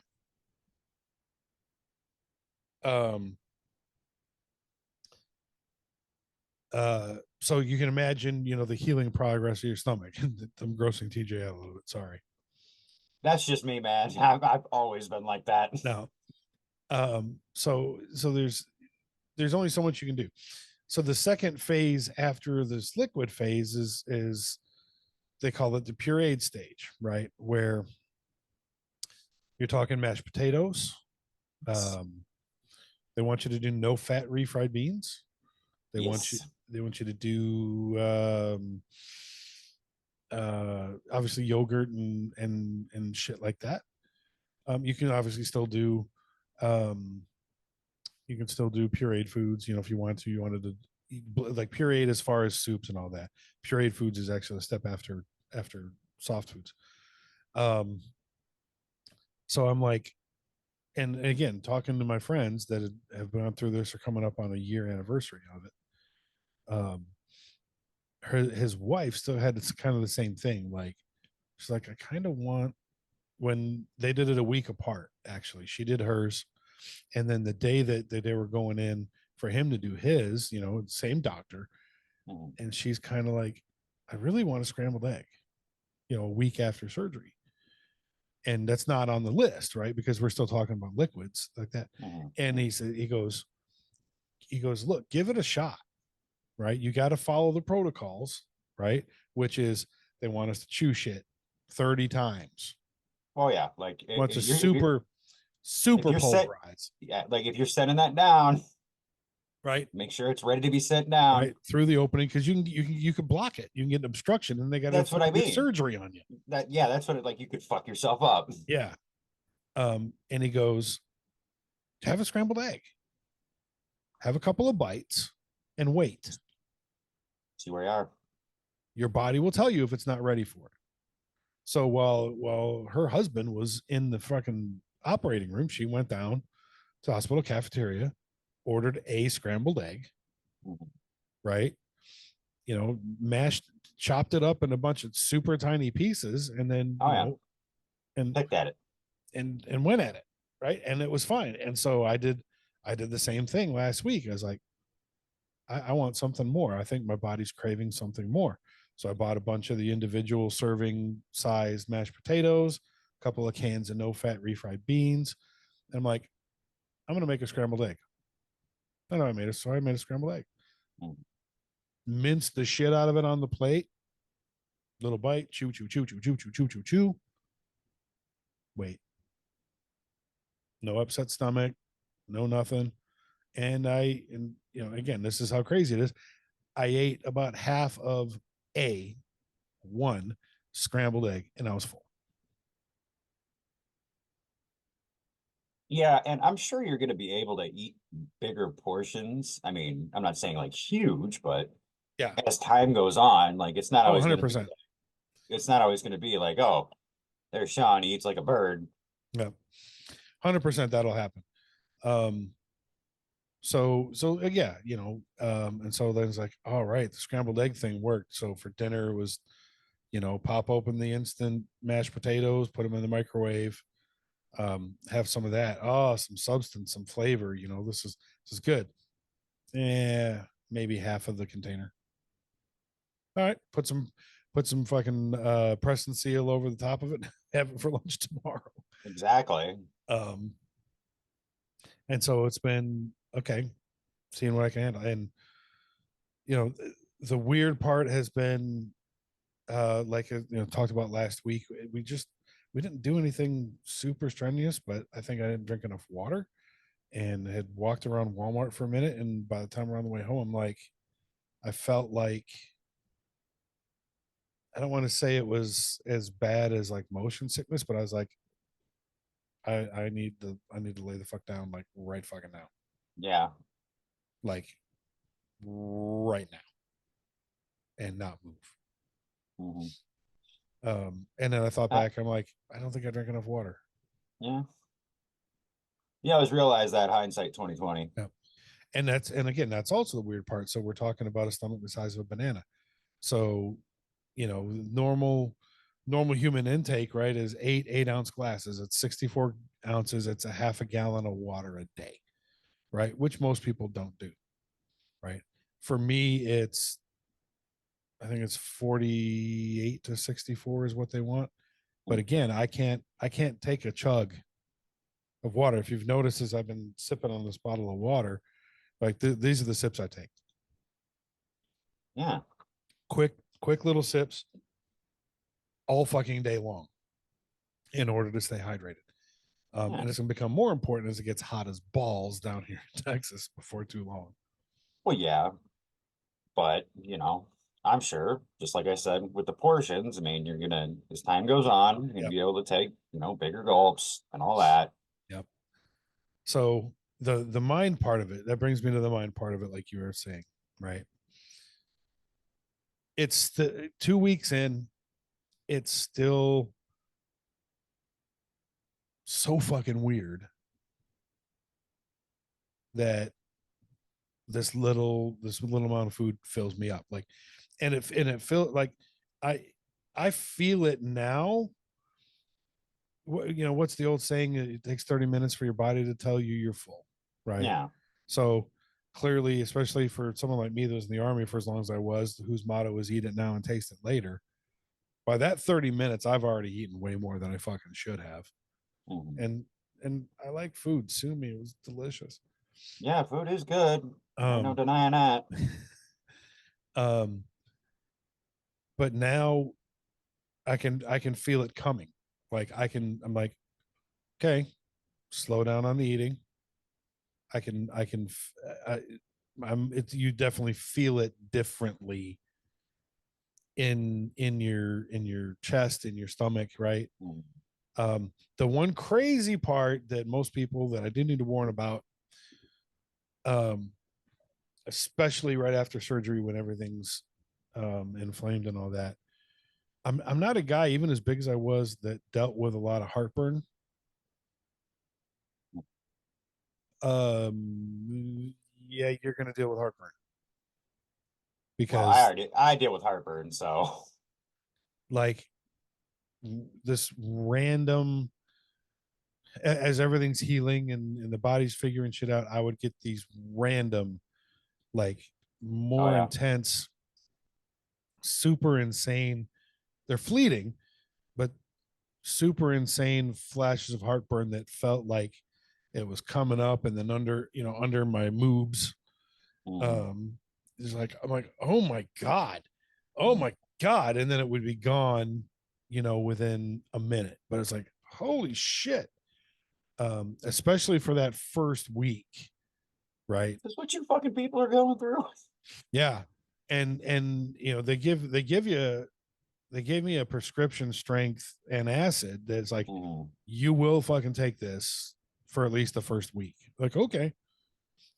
[SPEAKER 2] Um, so you can imagine, you know, the healing progress of your stomach. I'm grossing TJ out a little bit. Sorry.
[SPEAKER 3] That's just me, man. I've always been like that.
[SPEAKER 2] No. So there's only so much you can do. So the second phase after this liquid phase is they call it the pureed stage, right? Where you're talking mashed potatoes. They want you to do no fat refried beans. They want you
[SPEAKER 3] Yes.
[SPEAKER 2] they want you to do obviously yogurt and shit like that. You can obviously still do pureed foods, you know, if you want to. You wanted to eat, like, pureed as far as soups and all that. Pureed foods is actually a step after soft foods. So I'm like, and again, talking to my friends that have gone through this or coming up on a year anniversary of it, his wife still had kind of the same thing. Like, she's like, I kind of want, when they did it a week apart, actually, she did hers, and then the day that they were going in for him to do his, you know, same doctor, And she's kind of like, I really want a scrambled egg, a week after surgery. And that's not on the list, right? Because we're still talking about liquids like that. And he goes, look, give it a shot, right? You got to follow the protocols, right? Which is they want us to chew shit 30 times.
[SPEAKER 3] Oh yeah, like
[SPEAKER 2] Wants a
[SPEAKER 3] if you're
[SPEAKER 2] pulverized.
[SPEAKER 3] Yeah, like if you're setting that down,
[SPEAKER 2] right,
[SPEAKER 3] make sure it's ready to be set down
[SPEAKER 2] right through the opening, because you can block it. You can get an obstruction, and they got
[SPEAKER 3] that's what I mean.
[SPEAKER 2] Surgery on you.
[SPEAKER 3] That's what like you could fuck yourself up.
[SPEAKER 2] Yeah. And he goes, have a scrambled egg, have a couple of bites, and wait.
[SPEAKER 3] See where you are.
[SPEAKER 2] Your body will tell you if it's not ready for it. So while her husband was in the fucking operating room, she went down to the hospital cafeteria, ordered a scrambled egg, right? Chopped it up in a bunch of super tiny pieces, and then and
[SPEAKER 3] picked at it
[SPEAKER 2] and went at it, right? And it was fine. And so I did the same thing last week. I was like, I want something more. I think my body's craving something more. So I bought a bunch of the individual serving sized mashed potatoes, a couple of cans of no-fat refried beans. And I'm like, I'm going to make a scrambled egg. And I made a scrambled egg. Minced the shit out of it on the plate. Little bite, chew, chew, chew, chew, chew, chew, chew, chew, chew. Wait. No upset stomach, no nothing. And again, this is how crazy it is. I ate about half of one scrambled egg, and I was full.
[SPEAKER 3] Yeah, and I'm sure you're going to be able to eat bigger portions. I mean, I'm not saying like huge, but
[SPEAKER 2] yeah,
[SPEAKER 3] as time goes on, like it's not always
[SPEAKER 2] 100%.
[SPEAKER 3] It's not always going to be like, oh, there's Sean, he eats like a bird.
[SPEAKER 2] Yeah, 100% that'll happen. So yeah, and so then it's like, all right, the scrambled egg thing worked. So for dinner it was, pop open the instant mashed potatoes, put them in the microwave, have some of that. Oh, some substance, some flavor. This is good. Yeah, maybe half of the container. All right, put some fucking press and seal over the top of it. Have it for lunch tomorrow.
[SPEAKER 3] Exactly.
[SPEAKER 2] And so it's been okay, seeing what I can handle. And the weird part has been like talked about last week. We didn't do anything super strenuous, but I think I didn't drink enough water and had walked around Walmart for a minute. And by the time we're on the way home, I'm like, I felt like, I don't want to say it was as bad as like motion sickness, but I was like, I need to lay the fuck down like right fucking now.
[SPEAKER 3] Yeah.
[SPEAKER 2] Like right now and not move. And then I thought back, I'm like, I don't think I drank enough water.
[SPEAKER 3] Yeah. Yeah, I was realized that hindsight 2020.
[SPEAKER 2] Yeah. And again, that's also the weird part. So we're talking about a stomach the size of a banana. So, normal human intake, right, is 8-ounce glasses. It's 64 ounces. It's a half a gallon of water a day, right? Which most people don't do, right? For me, I think it's 48 to 64 is what they want. But again, I can't take a chug of water. If you've noticed, as I've been sipping on this bottle of water, like these are the sips I take.
[SPEAKER 3] Yeah.
[SPEAKER 2] Quick little sips all fucking day long in order to stay hydrated. And it's going to become more important as it gets hot as balls down here in Texas before too long.
[SPEAKER 3] Well, yeah. But, I'm sure, just like I said, with the portions, I mean, you're going to, as time goes on, you're going to be able to take, bigger gulps and all that.
[SPEAKER 2] Yep. So the mind part of it, that brings me to the mind part of it, like you were saying, right? It's the 2 weeks in, it's still so fucking weird that this little amount of food fills me up. Like, and it feels like I feel it now. What's the old saying? It takes 30 minutes for your body to tell you you're full, right?
[SPEAKER 3] Yeah.
[SPEAKER 2] So clearly, especially for someone like me that was in the Army for as long as I was, whose motto is eat it now and taste it later. By that 30 minutes, I've already eaten way more than I fucking should have. And I like food. Sue me, it was delicious.
[SPEAKER 3] Yeah, food is good. No denying that.
[SPEAKER 2] But now I can feel it coming. Like I'm like, okay, slow down on the eating. You definitely feel it differently in your chest, in your stomach, right? The one crazy part that most people that I do need to warn about, especially right after surgery when everything's inflamed and all that. I'm not a guy, even as big as I was, that dealt with a lot of heartburn. Yeah, you're gonna deal with heartburn because
[SPEAKER 3] I deal with heartburn, so
[SPEAKER 2] like this random as everything's healing and the body's figuring shit out, I would get these random, like more intense, super insane. They're fleeting, but super insane flashes of heartburn that felt like it was coming up and then under my moobs. It's like, I'm like, oh my God. And then it would be gone, within a minute. But it's like, holy shit. Especially for that first week, right?
[SPEAKER 3] That's what you fucking people are going through.
[SPEAKER 2] Yeah. And they gave you they gave me a prescription strength antacid that's like, you will fucking take this for at least the first week. Like, okay.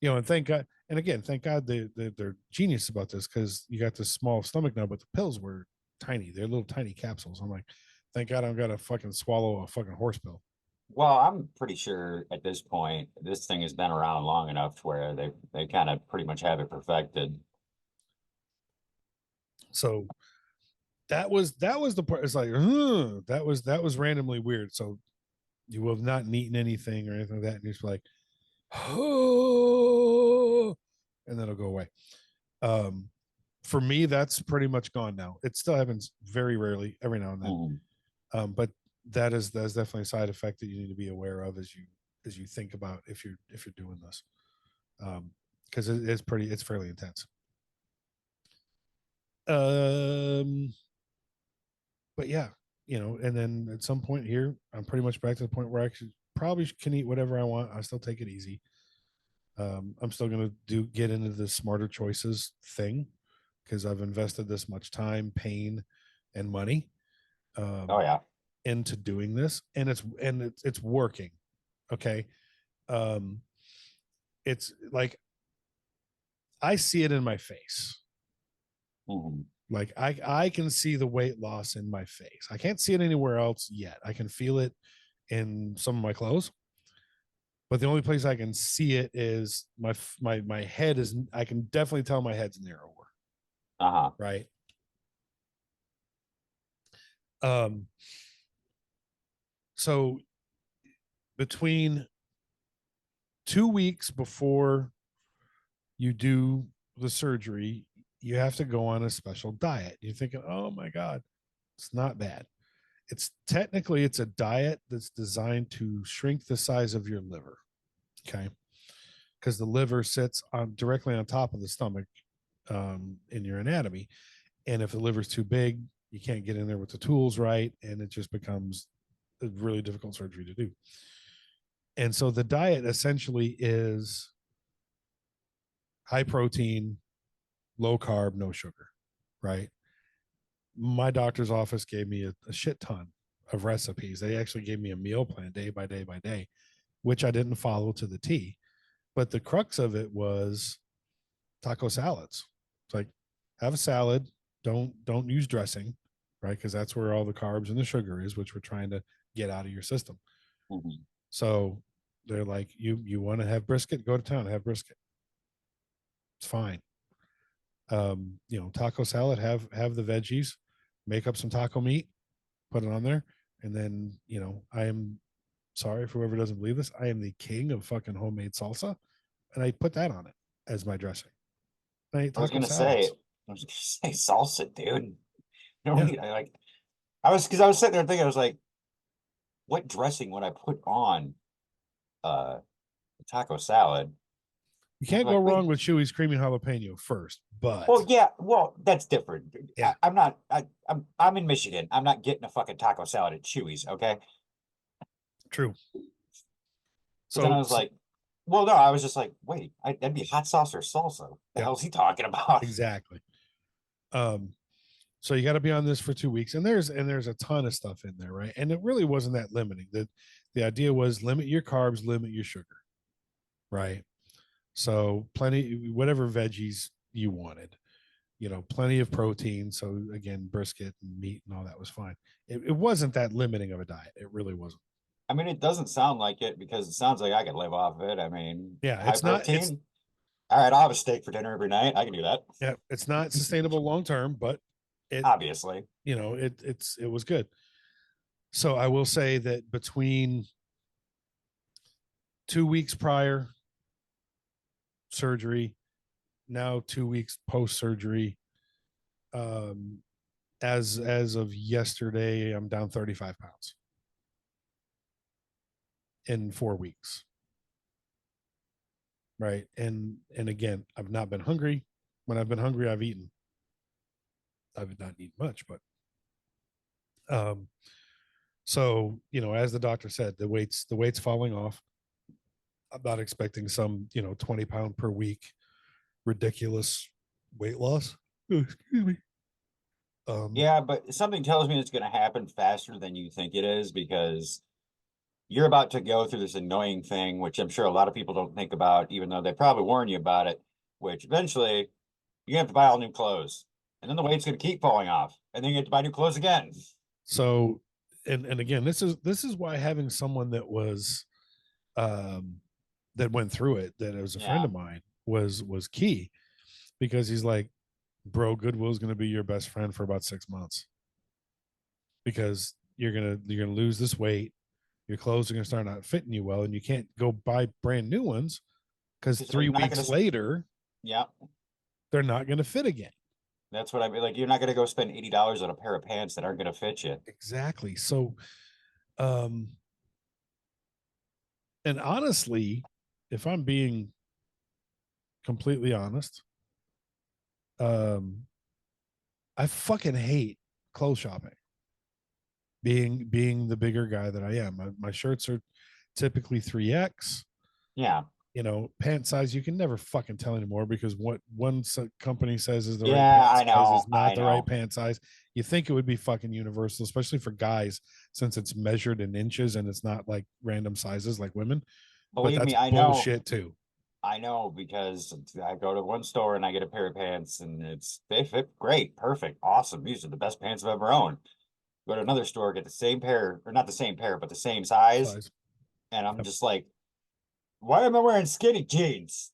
[SPEAKER 2] And thank God. And again, thank God they're genius about this, because you got this small stomach now, but the pills were tiny. They're little tiny capsules. I'm like, thank God I'm gonna fucking swallow a fucking horse pill.
[SPEAKER 3] Well, I'm pretty sure at this point, this thing has been around long enough to where they kind of pretty much have it perfected.
[SPEAKER 2] So that was the part. It's like, that was randomly weird. So you have not eaten anything or anything like that, and you're just like, oh, and then it'll go away. For me, that's pretty much gone now. It still happens very rarely, every now and then. But that's definitely a side effect that you need to be aware of as you think about if you're doing this. Because it's fairly intense. But yeah, and then at some point here, I'm pretty much back to the point where I probably can eat whatever I want. I still take it easy. I'm still going to get into the smarter choices thing, because I've invested this much time, pain, and money into doing this, and it's working. Okay. It's like I see it in my face. Like I can see the weight loss in my face. I can't see it anywhere else yet. I can feel it in some of my clothes, but the only place I can see it is my head is. I can definitely tell my head's narrower. Right. So between 2 weeks before you do the surgery, you have to go on a special diet. You're thinking, oh my God, it's not bad. It's a diet that's designed to shrink the size of your liver. Okay. Because the liver sits directly on top of the stomach in your anatomy. And if the liver's too big, you can't get in there with the tools right. And it just becomes a really difficult surgery to do. And so the diet essentially is high protein, low carb, no sugar, right? My doctor's office gave me a shit ton of recipes. They actually gave me a meal plan day by day by day, which I didn't follow to the T. But the crux of it was taco salads. It's like, have a salad, don't use dressing, right? Because that's where all the carbs and the sugar is, which we're trying to get out of your system. So they're like, you want to have brisket, go to town, have brisket. It's fine. Taco salad, have the veggies, make up some taco meat, put it on there. And then, I am sorry for whoever doesn't believe this. I am the king of fucking homemade salsa. And I put that on it. as my dressing. I ate
[SPEAKER 3] I was
[SPEAKER 2] taco
[SPEAKER 3] gonna
[SPEAKER 2] salads.
[SPEAKER 3] say, I was gonna say salsa, dude. No,
[SPEAKER 2] Yeah.
[SPEAKER 3] because I was sitting there thinking, I was like, what dressing would I put on uh taco salad?
[SPEAKER 2] You
[SPEAKER 3] I was
[SPEAKER 2] can't go
[SPEAKER 3] like, wait,
[SPEAKER 2] wrong with Chewy's creamy jalapeno first, but
[SPEAKER 3] well, yeah, well, that's different.
[SPEAKER 2] yeah,
[SPEAKER 3] I'm not. I'm in Michigan. I'm not getting a fucking taco salad at Chewy's, okay?
[SPEAKER 2] true.
[SPEAKER 3] But then I
[SPEAKER 2] So,
[SPEAKER 3] was like, well, no, I was just like, wait, that'd be hot sauce or salsa. The
[SPEAKER 2] yeah,
[SPEAKER 3] hell's he talking about?
[SPEAKER 2] exactly. Um, so you got to be on this for 2 weeks, and there's a ton of stuff in there, right? And it really wasn't that limiting. The idea was limit your carbs, limit your sugar, right? So plenty, whatever veggies you wanted, plenty of protein. So again, brisket and meat and all that was fine. It wasn't that limiting of a diet. It really wasn't.
[SPEAKER 3] I mean, it doesn't sound like it because it sounds like I could live off of it. I mean,
[SPEAKER 2] Yeah,
[SPEAKER 3] high
[SPEAKER 2] it's not. It's
[SPEAKER 3] protein. All right, I'll have a steak for dinner every night. I can do that.
[SPEAKER 2] yeah, it's not sustainable long term, but it
[SPEAKER 3] Obviously.
[SPEAKER 2] it was good. So I will say that between 2 weeks prior surgery, now 2 weeks post surgery, um, as of yesterday, I'm down 35 pounds in 4 weeks. Right. And again, I've not been hungry. When I've been hungry, I've eaten. I've not eaten much, but so as the doctor said, the weight's falling off. I'm not expecting some 20-pound per week ridiculous weight loss. Oh, excuse me.
[SPEAKER 3] Yeah, but something tells me it's going to happen faster than you think it is because you're about to go through this annoying thing, which I'm sure a lot of people don't think about, even though they probably warn you about it, which eventually you have to buy all new clothes. And then the weight's going to keep falling off. And then you have to buy new clothes again.
[SPEAKER 2] So and again, this is why having someone that was that went through it, that was a friend
[SPEAKER 3] Yeah.
[SPEAKER 2] of mine, was key, because he's like, bro, Goodwill's going to be your best friend for about 6 months, because you're gonna lose this weight, your clothes are gonna start not fitting you well, and you can't go buy brand new ones because
[SPEAKER 3] Because
[SPEAKER 2] three
[SPEAKER 3] you're not going
[SPEAKER 2] weeks
[SPEAKER 3] to,
[SPEAKER 2] later
[SPEAKER 3] yeah,
[SPEAKER 2] they're not gonna fit again.
[SPEAKER 3] that's what I mean. Like, you're not going to go spend $80 on a pair of pants that aren't going to fit you.
[SPEAKER 2] Exactly. So, um, and honestly, if I'm being completely honest, um, I fucking hate clothes shopping. Being the bigger guy that I am, my shirts are typically 3X.
[SPEAKER 3] Yeah.
[SPEAKER 2] Pant size, you can never fucking tell anymore, because what one company says is the right
[SPEAKER 3] Yeah,
[SPEAKER 2] pant
[SPEAKER 3] I
[SPEAKER 2] size
[SPEAKER 3] know.
[SPEAKER 2] is not
[SPEAKER 3] I
[SPEAKER 2] the right
[SPEAKER 3] know.
[SPEAKER 2] pant size. You think it would be fucking universal, especially for guys, since it's measured in inches and it's not like random sizes like women. But
[SPEAKER 3] Believe
[SPEAKER 2] that's
[SPEAKER 3] me, I know.
[SPEAKER 2] bullshit too.
[SPEAKER 3] I know because I go to one store and I get a pair of pants and they fit great, perfect, awesome. These are the best pants I've ever owned. Go to another store, get the same pair, or not the same pair, but the same size,
[SPEAKER 2] Size.
[SPEAKER 3] and I'm
[SPEAKER 2] Yep.
[SPEAKER 3] just like, why am I wearing skinny jeans?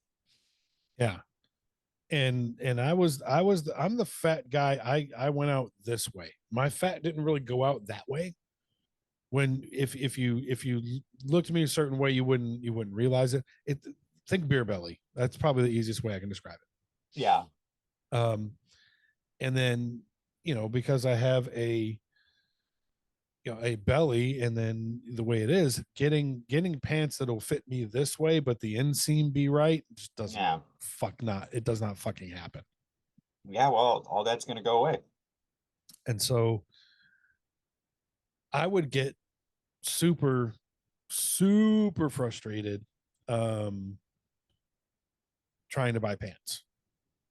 [SPEAKER 2] Yeah. And I'm the fat guy. I went out this way. My fat didn't really go out that way. When if you looked at me a certain way, you wouldn't realize it. Think beer belly. That's probably the easiest way I can describe
[SPEAKER 3] Yeah.
[SPEAKER 2] it. And then because I have a belly, and then the way it is, getting pants that'll fit me this way, but the inseam be right, just doesn't
[SPEAKER 3] Yeah.
[SPEAKER 2] it does not fucking happen.
[SPEAKER 3] Yeah, well, all that's gonna go away.
[SPEAKER 2] And so I would get super, super frustrated trying to buy pants.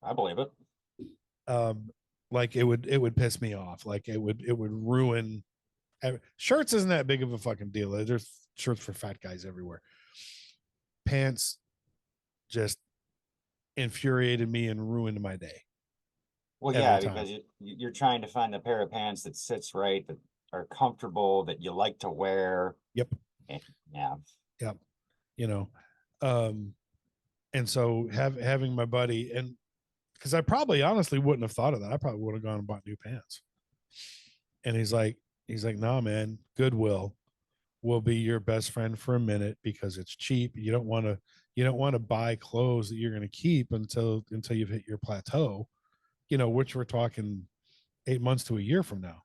[SPEAKER 3] I believe it.
[SPEAKER 2] Um, like it would piss me off. Like it would ruin. Shirts isn't that big of a fucking deal. There's shirts for fat guys everywhere. Pants just infuriated me and ruined my day
[SPEAKER 3] Well,
[SPEAKER 2] every
[SPEAKER 3] yeah,
[SPEAKER 2] time.
[SPEAKER 3] because you're trying to find a pair of pants that sits right, that are comfortable, that you like to wear.
[SPEAKER 2] Yep.
[SPEAKER 3] And, yeah.
[SPEAKER 2] Yep. You know, um, and so having my buddy, and because I probably honestly wouldn't have thought of that. I probably would have gone and bought new pants. And he's like, nah, man, Goodwill will be your best friend for a minute because it's cheap. You don't want to You don't want to buy clothes that you're going to keep until you've hit your plateau, which we're talking 8 months to a year from now.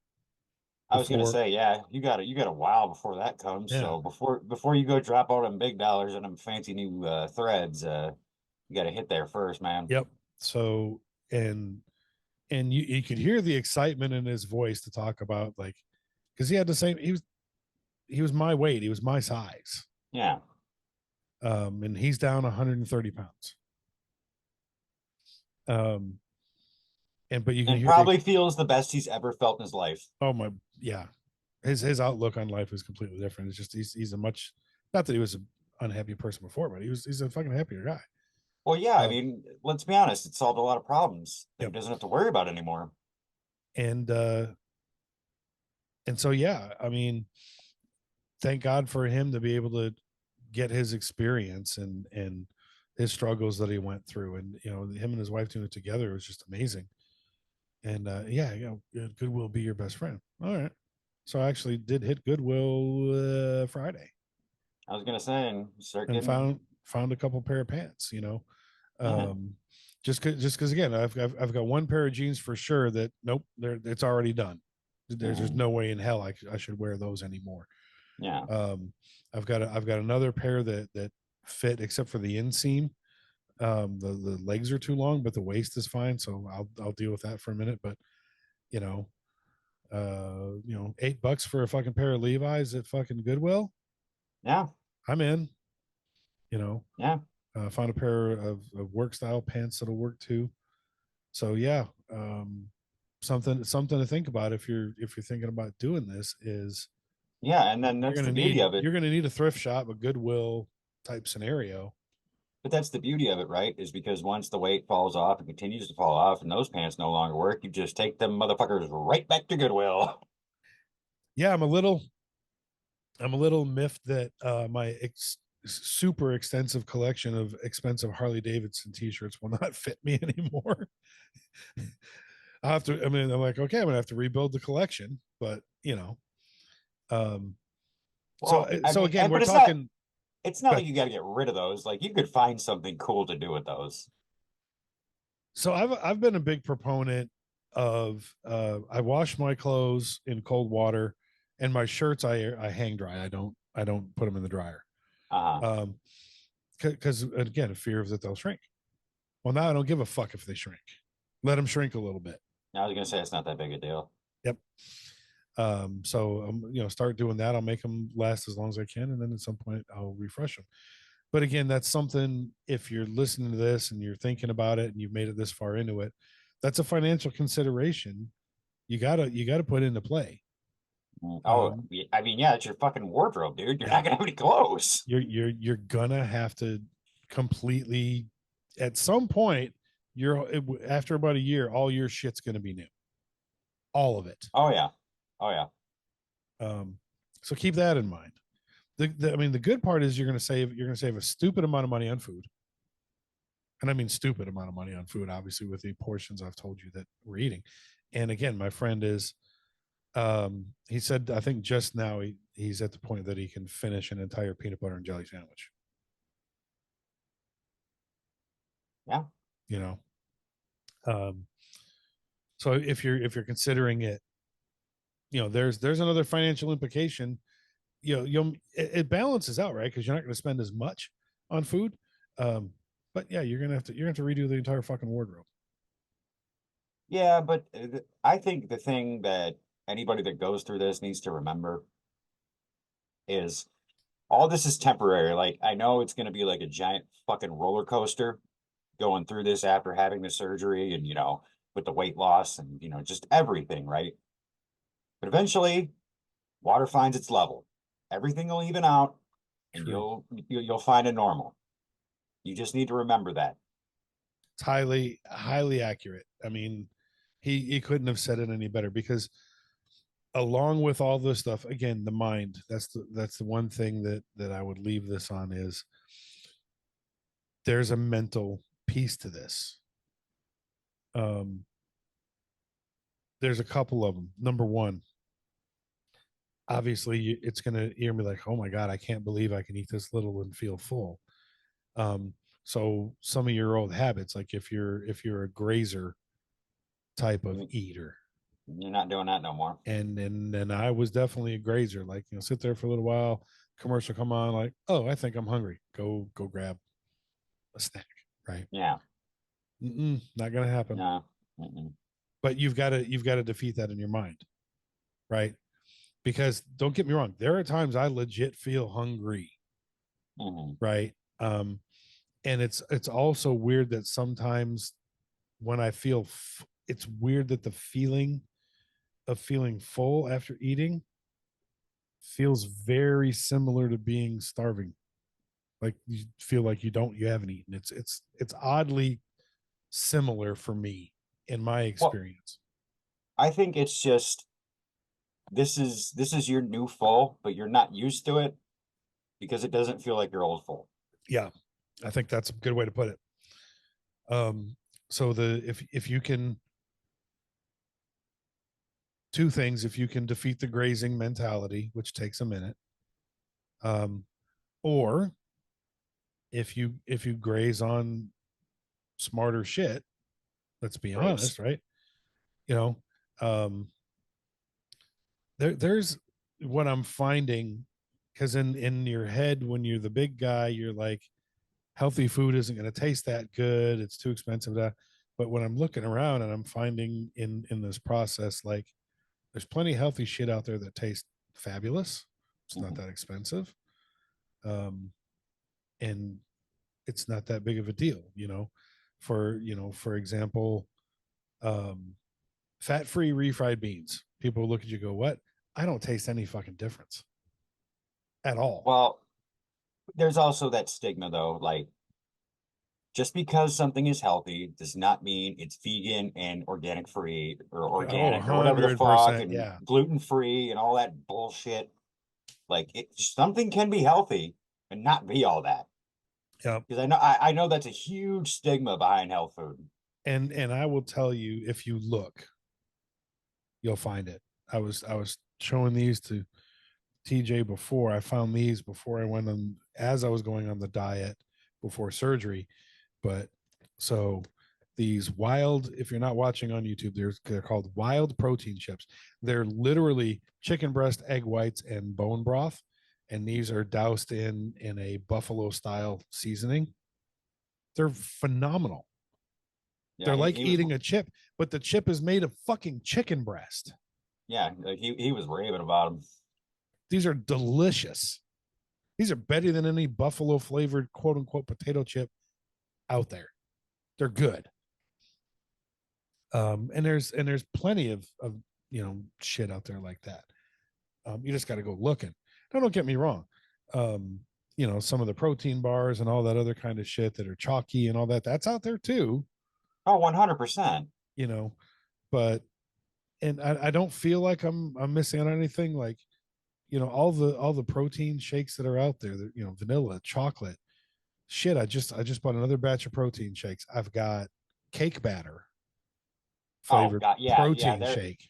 [SPEAKER 3] I was gonna
[SPEAKER 2] Before,
[SPEAKER 3] say, yeah, you got a while before that comes.
[SPEAKER 2] yeah,
[SPEAKER 3] So before you go drop all them big dollars and them fancy new threads, you got to hit there first, man.
[SPEAKER 2] yep. So and you could hear the excitement in his voice to talk about, like, because he had the same. He was my weight. He was my size.
[SPEAKER 3] Yeah.
[SPEAKER 2] And he's down 130 pounds. But you can
[SPEAKER 3] And
[SPEAKER 2] hear the,
[SPEAKER 3] probably feels the best he's ever felt in his life.
[SPEAKER 2] oh my, yeah, his outlook on life is completely different. It's just he's a much, not that he was an unhappy person before, but he's a fucking happier guy.
[SPEAKER 3] Well, yeah, I
[SPEAKER 2] Um,
[SPEAKER 3] mean, let's be honest, it solved a lot of problems that he
[SPEAKER 2] yep.
[SPEAKER 3] doesn't have to worry about anymore.
[SPEAKER 2] And so yeah, I mean, thank God for him to be able to get his experience and his struggles that he went through, and him and his wife doing it together was just amazing. And yeah, Goodwill be your best friend. All right. So I actually did hit Goodwill Friday
[SPEAKER 3] I was gonna say, and start
[SPEAKER 2] and
[SPEAKER 3] getting,
[SPEAKER 2] found a couple pair of pants.
[SPEAKER 3] yeah,
[SPEAKER 2] Um, just because again, I've got one pair of jeans for sure that nope, it's already done. There's no way in hell I should wear those anymore.
[SPEAKER 3] yeah,
[SPEAKER 2] Um, I've got another pair that fit except for the inseam. The legs are too long, but the waist is fine, so I'll deal with that for a minute. But you know, $8 for a fucking pair of Levi's at fucking Goodwill,
[SPEAKER 3] yeah,
[SPEAKER 2] I'm in. You know,
[SPEAKER 3] yeah.
[SPEAKER 2] found a pair of work style pants that'll work too. So yeah, something to think about if you're thinking about doing this is
[SPEAKER 3] Yeah, and then that's the beauty of it.
[SPEAKER 2] you're gonna need a thrift shop, a Goodwill type scenario.
[SPEAKER 3] But that's the beauty of it, right? Is because once the weight falls off and continues to fall off and those pants no longer work, you just take them motherfuckers right back to Goodwill.
[SPEAKER 2] Yeah, I'm a little miffed that my super extensive collection of expensive Harley Davidson t-shirts will not fit me anymore. I have to. I mean, I'm like, okay, I'm gonna have to rebuild the collection, but um, so
[SPEAKER 3] Well, I mean,
[SPEAKER 2] again, we're
[SPEAKER 3] but
[SPEAKER 2] talking.
[SPEAKER 3] it's not like
[SPEAKER 2] But
[SPEAKER 3] you got to get rid of those. Like you could find something cool to do with those.
[SPEAKER 2] so I've been a big proponent of I wash my clothes in cold water, and my shirts I hang dry. I don't put them in the dryer.
[SPEAKER 3] Uh-huh.
[SPEAKER 2] Because again, a fear of that they'll shrink. Well, now I don't give a fuck if they shrink. Let them shrink a little bit.
[SPEAKER 3] I was gonna say it's not that big a deal.
[SPEAKER 2] Yep. So start doing that. I'll make them last as long as I can, and then at some point I'll refresh them. But again, that's something. If you're listening to this and you're thinking about it, and you've made it this far into it, that's a financial consideration. You gotta put into play.
[SPEAKER 3] Oh,
[SPEAKER 2] Um,
[SPEAKER 3] I mean, yeah, it's your fucking wardrobe, dude. You're
[SPEAKER 2] yeah,
[SPEAKER 3] not gonna have any clothes.
[SPEAKER 2] you're gonna have to completely at some point. You're after about a year, all your shit's gonna be new, all of it.
[SPEAKER 3] Oh yeah. Oh yeah.
[SPEAKER 2] So keep that in mind. I mean, the good part is you're going to save a stupid amount of money on food, and I mean stupid amount of money on food. Obviously, with the portions I've told you that we're eating, and again, my friend is. He said, I think just now he's at the point that he can finish an entire peanut butter and jelly sandwich.
[SPEAKER 3] Yeah.
[SPEAKER 2] You know, um, so if you're considering it, there's another financial implication. It balances out, right? Because you're not going to spend as much on food. But yeah, you're gonna have to redo the entire fucking wardrobe.
[SPEAKER 3] Yeah, but I think the thing that anybody that goes through this needs to remember is all this is temporary. Like I know it's gonna be like a giant fucking roller coaster going through this after having the surgery and with the weight loss and just everything, right? But eventually water finds its level. Everything will even out and
[SPEAKER 2] True.
[SPEAKER 3] you'll find a normal. You just need to remember that.
[SPEAKER 2] It's highly accurate. I mean, he couldn't have said it any better because along with all this stuff, again, the mind, that's the one thing that I would leave this on is there's a mental piece to this. There's a couple of them. Number one, obviously it's going to, you're gonna be like, oh my God, I can't believe I can eat this little and feel full. So some of your old habits, like if you're a grazer type of
[SPEAKER 3] Mm,
[SPEAKER 2] eater,
[SPEAKER 3] you're not doing that no more.
[SPEAKER 2] and I was definitely a grazer, like, sit there for a little while, commercial come on, like, oh, I think I'm hungry, go grab a snack, right?
[SPEAKER 3] Yeah.
[SPEAKER 2] Not gonna happen.
[SPEAKER 3] No. Mm-mm.
[SPEAKER 2] But you've got to defeat that in your mind, right? Because don't get me wrong, there are times I legit feel hungry,
[SPEAKER 3] Mm-hmm.
[SPEAKER 2] right? And it's also weird that sometimes when I feel it's weird that the feeling of feeling full after eating feels very similar to being starving. Like you feel like you haven't eaten. It's oddly similar for me in my
[SPEAKER 3] Well,
[SPEAKER 2] experience.
[SPEAKER 3] I think it's just this is your new full, but you're not used to it because it doesn't feel like your old full.
[SPEAKER 2] Yeah, I think that's a good way to put it. So the if you can, two things, if you can defeat the grazing mentality, which takes a minute, um, or if you graze on smarter shit, let's be
[SPEAKER 3] Grapes.
[SPEAKER 2] honest, right? You know, um, there's what I'm finding, because in your head when you're the big guy, you're like, healthy food isn't going to taste that good. It's too expensive. But when I'm looking around and I'm finding in this process, like there's plenty of healthy shit out there that tastes fabulous. It's not
[SPEAKER 3] Mhm.
[SPEAKER 2] that expensive. Um, and it's not that big of a deal, for example, um, fat-free refried beans. People look at you, go, what? I don't taste any fucking difference at all.
[SPEAKER 3] Well, there's also that stigma though, like just because something is healthy does not mean it's vegan and organic free or
[SPEAKER 2] Oh,
[SPEAKER 3] organic or whatever the fuck
[SPEAKER 2] 100%.
[SPEAKER 3] and
[SPEAKER 2] Yeah.
[SPEAKER 3] gluten free and all that bullshit. Like something can be healthy and not be all that.
[SPEAKER 2] Yeah.
[SPEAKER 3] Because I know that's a huge stigma behind health food.
[SPEAKER 2] And I will tell you, if you look, you'll find it. I was showing these to TJ before. I found these before I went on, as I was going on the diet before surgery. But so these wild, if you're not watching on YouTube, they're called wild protein chips. They're literally chicken breast, egg whites, and bone broth. And these are doused in a buffalo style seasoning. They're phenomenal.
[SPEAKER 3] Yeah,
[SPEAKER 2] They're
[SPEAKER 3] he,
[SPEAKER 2] like
[SPEAKER 3] he was
[SPEAKER 2] eating a chip, but the chip is made of fucking chicken breast.
[SPEAKER 3] yeah, like he was raving about him.
[SPEAKER 2] These are delicious. These are better than any buffalo flavored quote unquote potato chip out there. They're good. And there's plenty of shit out there like that. You just got to go looking. Now, don't get me wrong. Um, some of the protein bars and all that other kind of shit that are chalky and all that, that's out there too.
[SPEAKER 3] Oh, 100%.
[SPEAKER 2] You know, but and I don't feel like I'm missing on anything. Like, all the protein shakes that are out there, vanilla, chocolate, shit. I just bought another batch of protein shakes. I've got cake batter
[SPEAKER 3] Oh
[SPEAKER 2] flavored
[SPEAKER 3] God, yeah, yeah.
[SPEAKER 2] protein
[SPEAKER 3] There,
[SPEAKER 2] shake,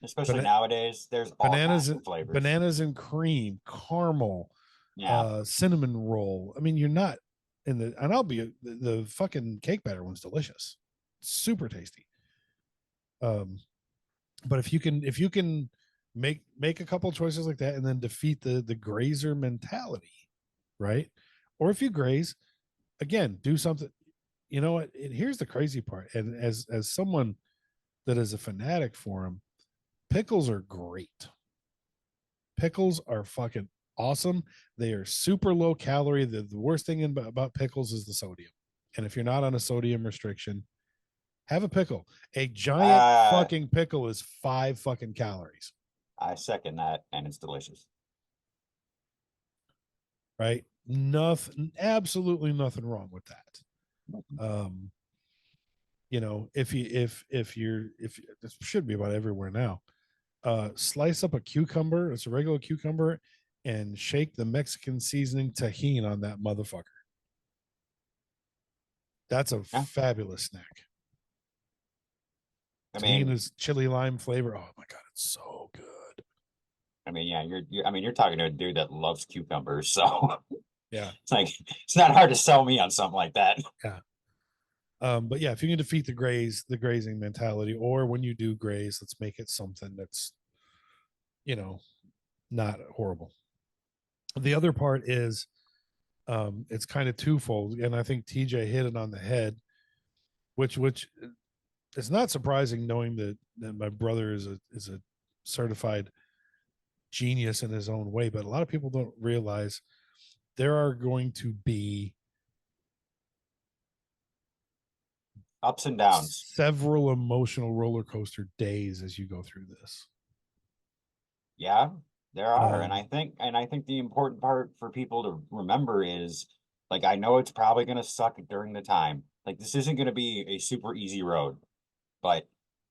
[SPEAKER 3] especially
[SPEAKER 2] Bana-
[SPEAKER 3] nowadays, there's all
[SPEAKER 2] bananas
[SPEAKER 3] kinds of flavors.
[SPEAKER 2] bananas and cream, caramel,
[SPEAKER 3] Yeah.
[SPEAKER 2] cinnamon roll. I mean, you're not in the and I'll be the fucking cake batter one's delicious, super tasty. Um, but if you can make a couple choices like that and then defeat the grazer mentality, right? Or if you graze, again, do something. You know what? And here's the crazy part. And as someone that is a fanatic for them, pickles are great. Pickles are fucking awesome. They are super low calorie. The worst thing about pickles is the sodium. And if you're not on a sodium restriction, have a pickle. A giant
[SPEAKER 3] Uh,
[SPEAKER 2] fucking pickle is 5 fucking calories,
[SPEAKER 3] I second that, and it's delicious.
[SPEAKER 2] right? Nothing, absolutely nothing wrong with that. If this should be about everywhere now. Slice up a cucumber, it's a regular cucumber, and shake the Mexican seasoning tahini on that motherfucker. That's a
[SPEAKER 3] Yeah.
[SPEAKER 2] fabulous snack.
[SPEAKER 3] I
[SPEAKER 2] Tahini
[SPEAKER 3] mean,
[SPEAKER 2] is chili lime flavor. Oh my god, it's so good.
[SPEAKER 3] I mean, yeah, you're I mean, you're talking to a dude that loves cucumbers, so
[SPEAKER 2] Yeah.
[SPEAKER 3] It's like, it's not hard to sell me on something like that.
[SPEAKER 2] Yeah. But yeah, if you can defeat the grazing mentality, or when you do graze, let's make it something that's, not horrible. The other part is, it's kind of twofold, and I think TJ hit it on the head, which is not surprising, knowing that my brother is a certified genius in his own way. But a lot of people don't realize there are going to be
[SPEAKER 3] Ups and downs.
[SPEAKER 2] several emotional roller coaster days as you go through this.
[SPEAKER 3] Yeah, there are. And
[SPEAKER 2] Um,
[SPEAKER 3] I think the important part for people to remember is, like, I know it's probably going to suck during the time. Like, this isn't going to be a super easy road, but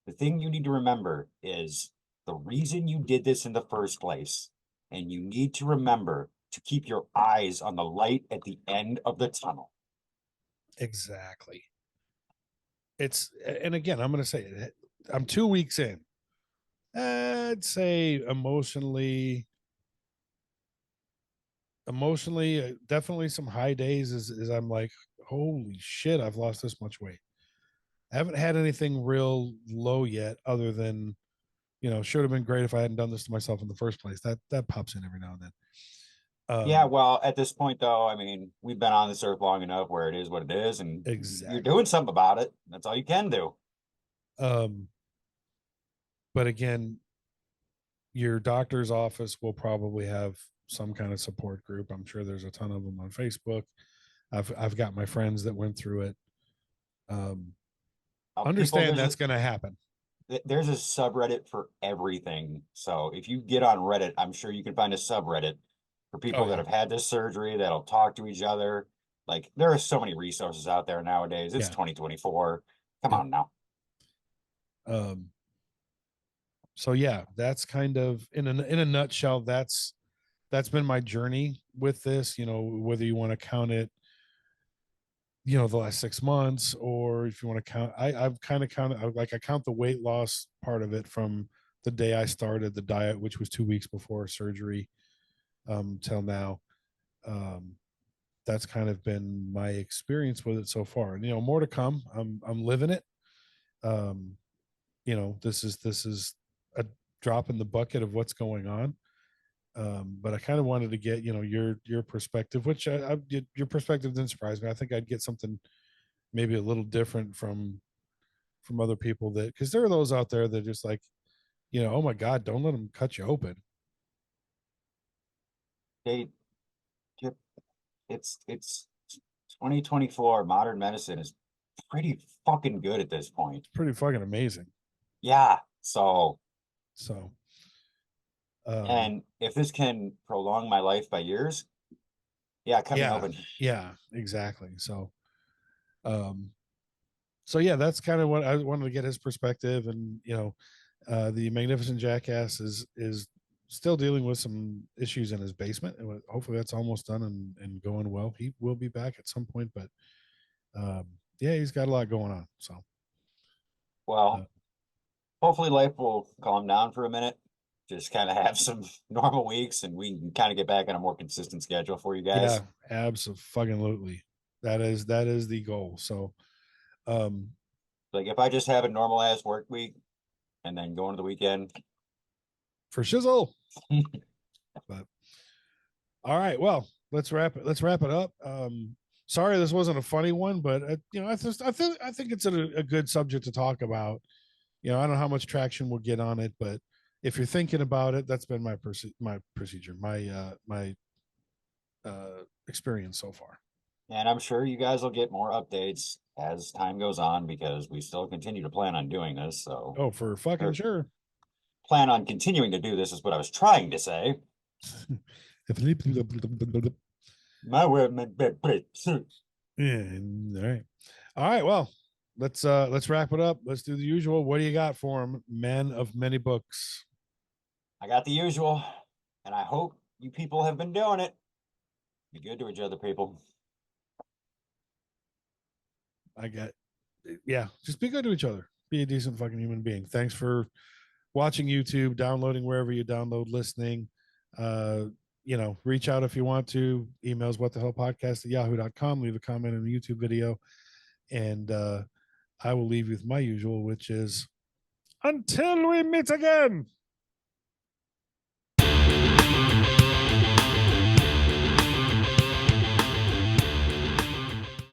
[SPEAKER 3] the thing you need to remember is the reason you did this in the first place. And you need to remember to keep your eyes on the light at the end of the tunnel.
[SPEAKER 2] exactly. And again, I'm going to say it. I'm 2 weeks in. I'd say emotionally, definitely some high days is I'm like, holy shit, I've lost this much weight. I haven't had anything real low yet, other than, should have been great if I hadn't done this to myself in the first place. That pops in every now and then.
[SPEAKER 3] Yeah, well, at this point, though, I mean, we've been on this earth long enough where it is what it is, and you're
[SPEAKER 2] Exactly.
[SPEAKER 3] doing something about it. That's all you can do.
[SPEAKER 2] Um, but again, your doctor's office will probably have some kind of support group. I'm sure there's a ton of them on Facebook. I've got my friends that went through it. Um,
[SPEAKER 3] People,
[SPEAKER 2] understand that's going to happen.
[SPEAKER 3] there's a subreddit for everything. So if you get on Reddit, I'm sure you can find a subreddit for
[SPEAKER 2] Oh
[SPEAKER 3] people that
[SPEAKER 2] yeah,
[SPEAKER 3] have had this surgery that'll talk to each other. Like, there are so many resources out there nowadays. It's
[SPEAKER 2] yeah,
[SPEAKER 3] 2024. Come
[SPEAKER 2] yeah.
[SPEAKER 3] on now.
[SPEAKER 2] Um, so yeah, that's kind of in a nutshell. That's been my journey with this. Whether you want to count it, the last 6 months, or if you want to count, I've kind of counted, like, I count the weight loss part of it from the day I started the diet, which was 2 weeks before surgery, till now. Um, that's kind of been my experience with it so far, and more to come. I'm living it. Um, this is a drop in the bucket of what's going on. But I kind of wanted to get your perspective, which your perspective didn't surprise me. I think I'd get something maybe a little different from other people, that because there are those out there that just like, oh my god, don't let them cut you open.
[SPEAKER 3] They, it's 2024. Modern medicine is pretty fucking good at this point.
[SPEAKER 2] It's pretty fucking amazing.
[SPEAKER 3] Yeah. So,
[SPEAKER 2] So, um,
[SPEAKER 3] and if this can prolong my life by years, yeah, cut me
[SPEAKER 2] yeah,
[SPEAKER 3] open.
[SPEAKER 2] yeah, exactly. Um, so yeah, that's kind of what I wanted to get his perspective. And the magnificent jackass is still dealing with some issues in his basement, and hopefully that's almost done and going well. He will be back at some point, but yeah, he's got a lot going on. So uh,
[SPEAKER 3] Well, hopefully life will calm down for a minute. Just kind of have some normal weeks and we can kind of get back on a more consistent schedule for you
[SPEAKER 2] yeah,
[SPEAKER 3] guys.
[SPEAKER 2] absolutely. That is the goal. So um,
[SPEAKER 3] Like, if I just have a normal ass work week and then go into the weekend.
[SPEAKER 2] for shizzle. But all right, well, let's wrap it up. Sorry this wasn't a funny one, but I think it's a good subject to talk about. I don't know how much traction we'll get on it, but if you're thinking about it, that's been my procedure, my experience so far.
[SPEAKER 3] And I'm sure you guys will get more updates as time goes on because we still continue to plan on doing this. So,
[SPEAKER 2] Oh, for fucking
[SPEAKER 3] or
[SPEAKER 2] sure.
[SPEAKER 3] plan on continuing to do this is what I was trying to say. My word,
[SPEAKER 2] Yeah, all right. All right. Well, let's wrap it up. Let's do the usual. What do you got for him, man of many books?
[SPEAKER 3] I got the usual, and I hope you people have been doing it. Be good to each other, people.
[SPEAKER 2] I got, yeah, just be good to each other. Be a decent fucking human being. Thanks for watching YouTube, downloading wherever you download, listening. reach out if you want to. Emails whatthehellpodcast@yahoo.com. Leave a comment in the YouTube video. And I will leave you with my usual, which is until we meet again.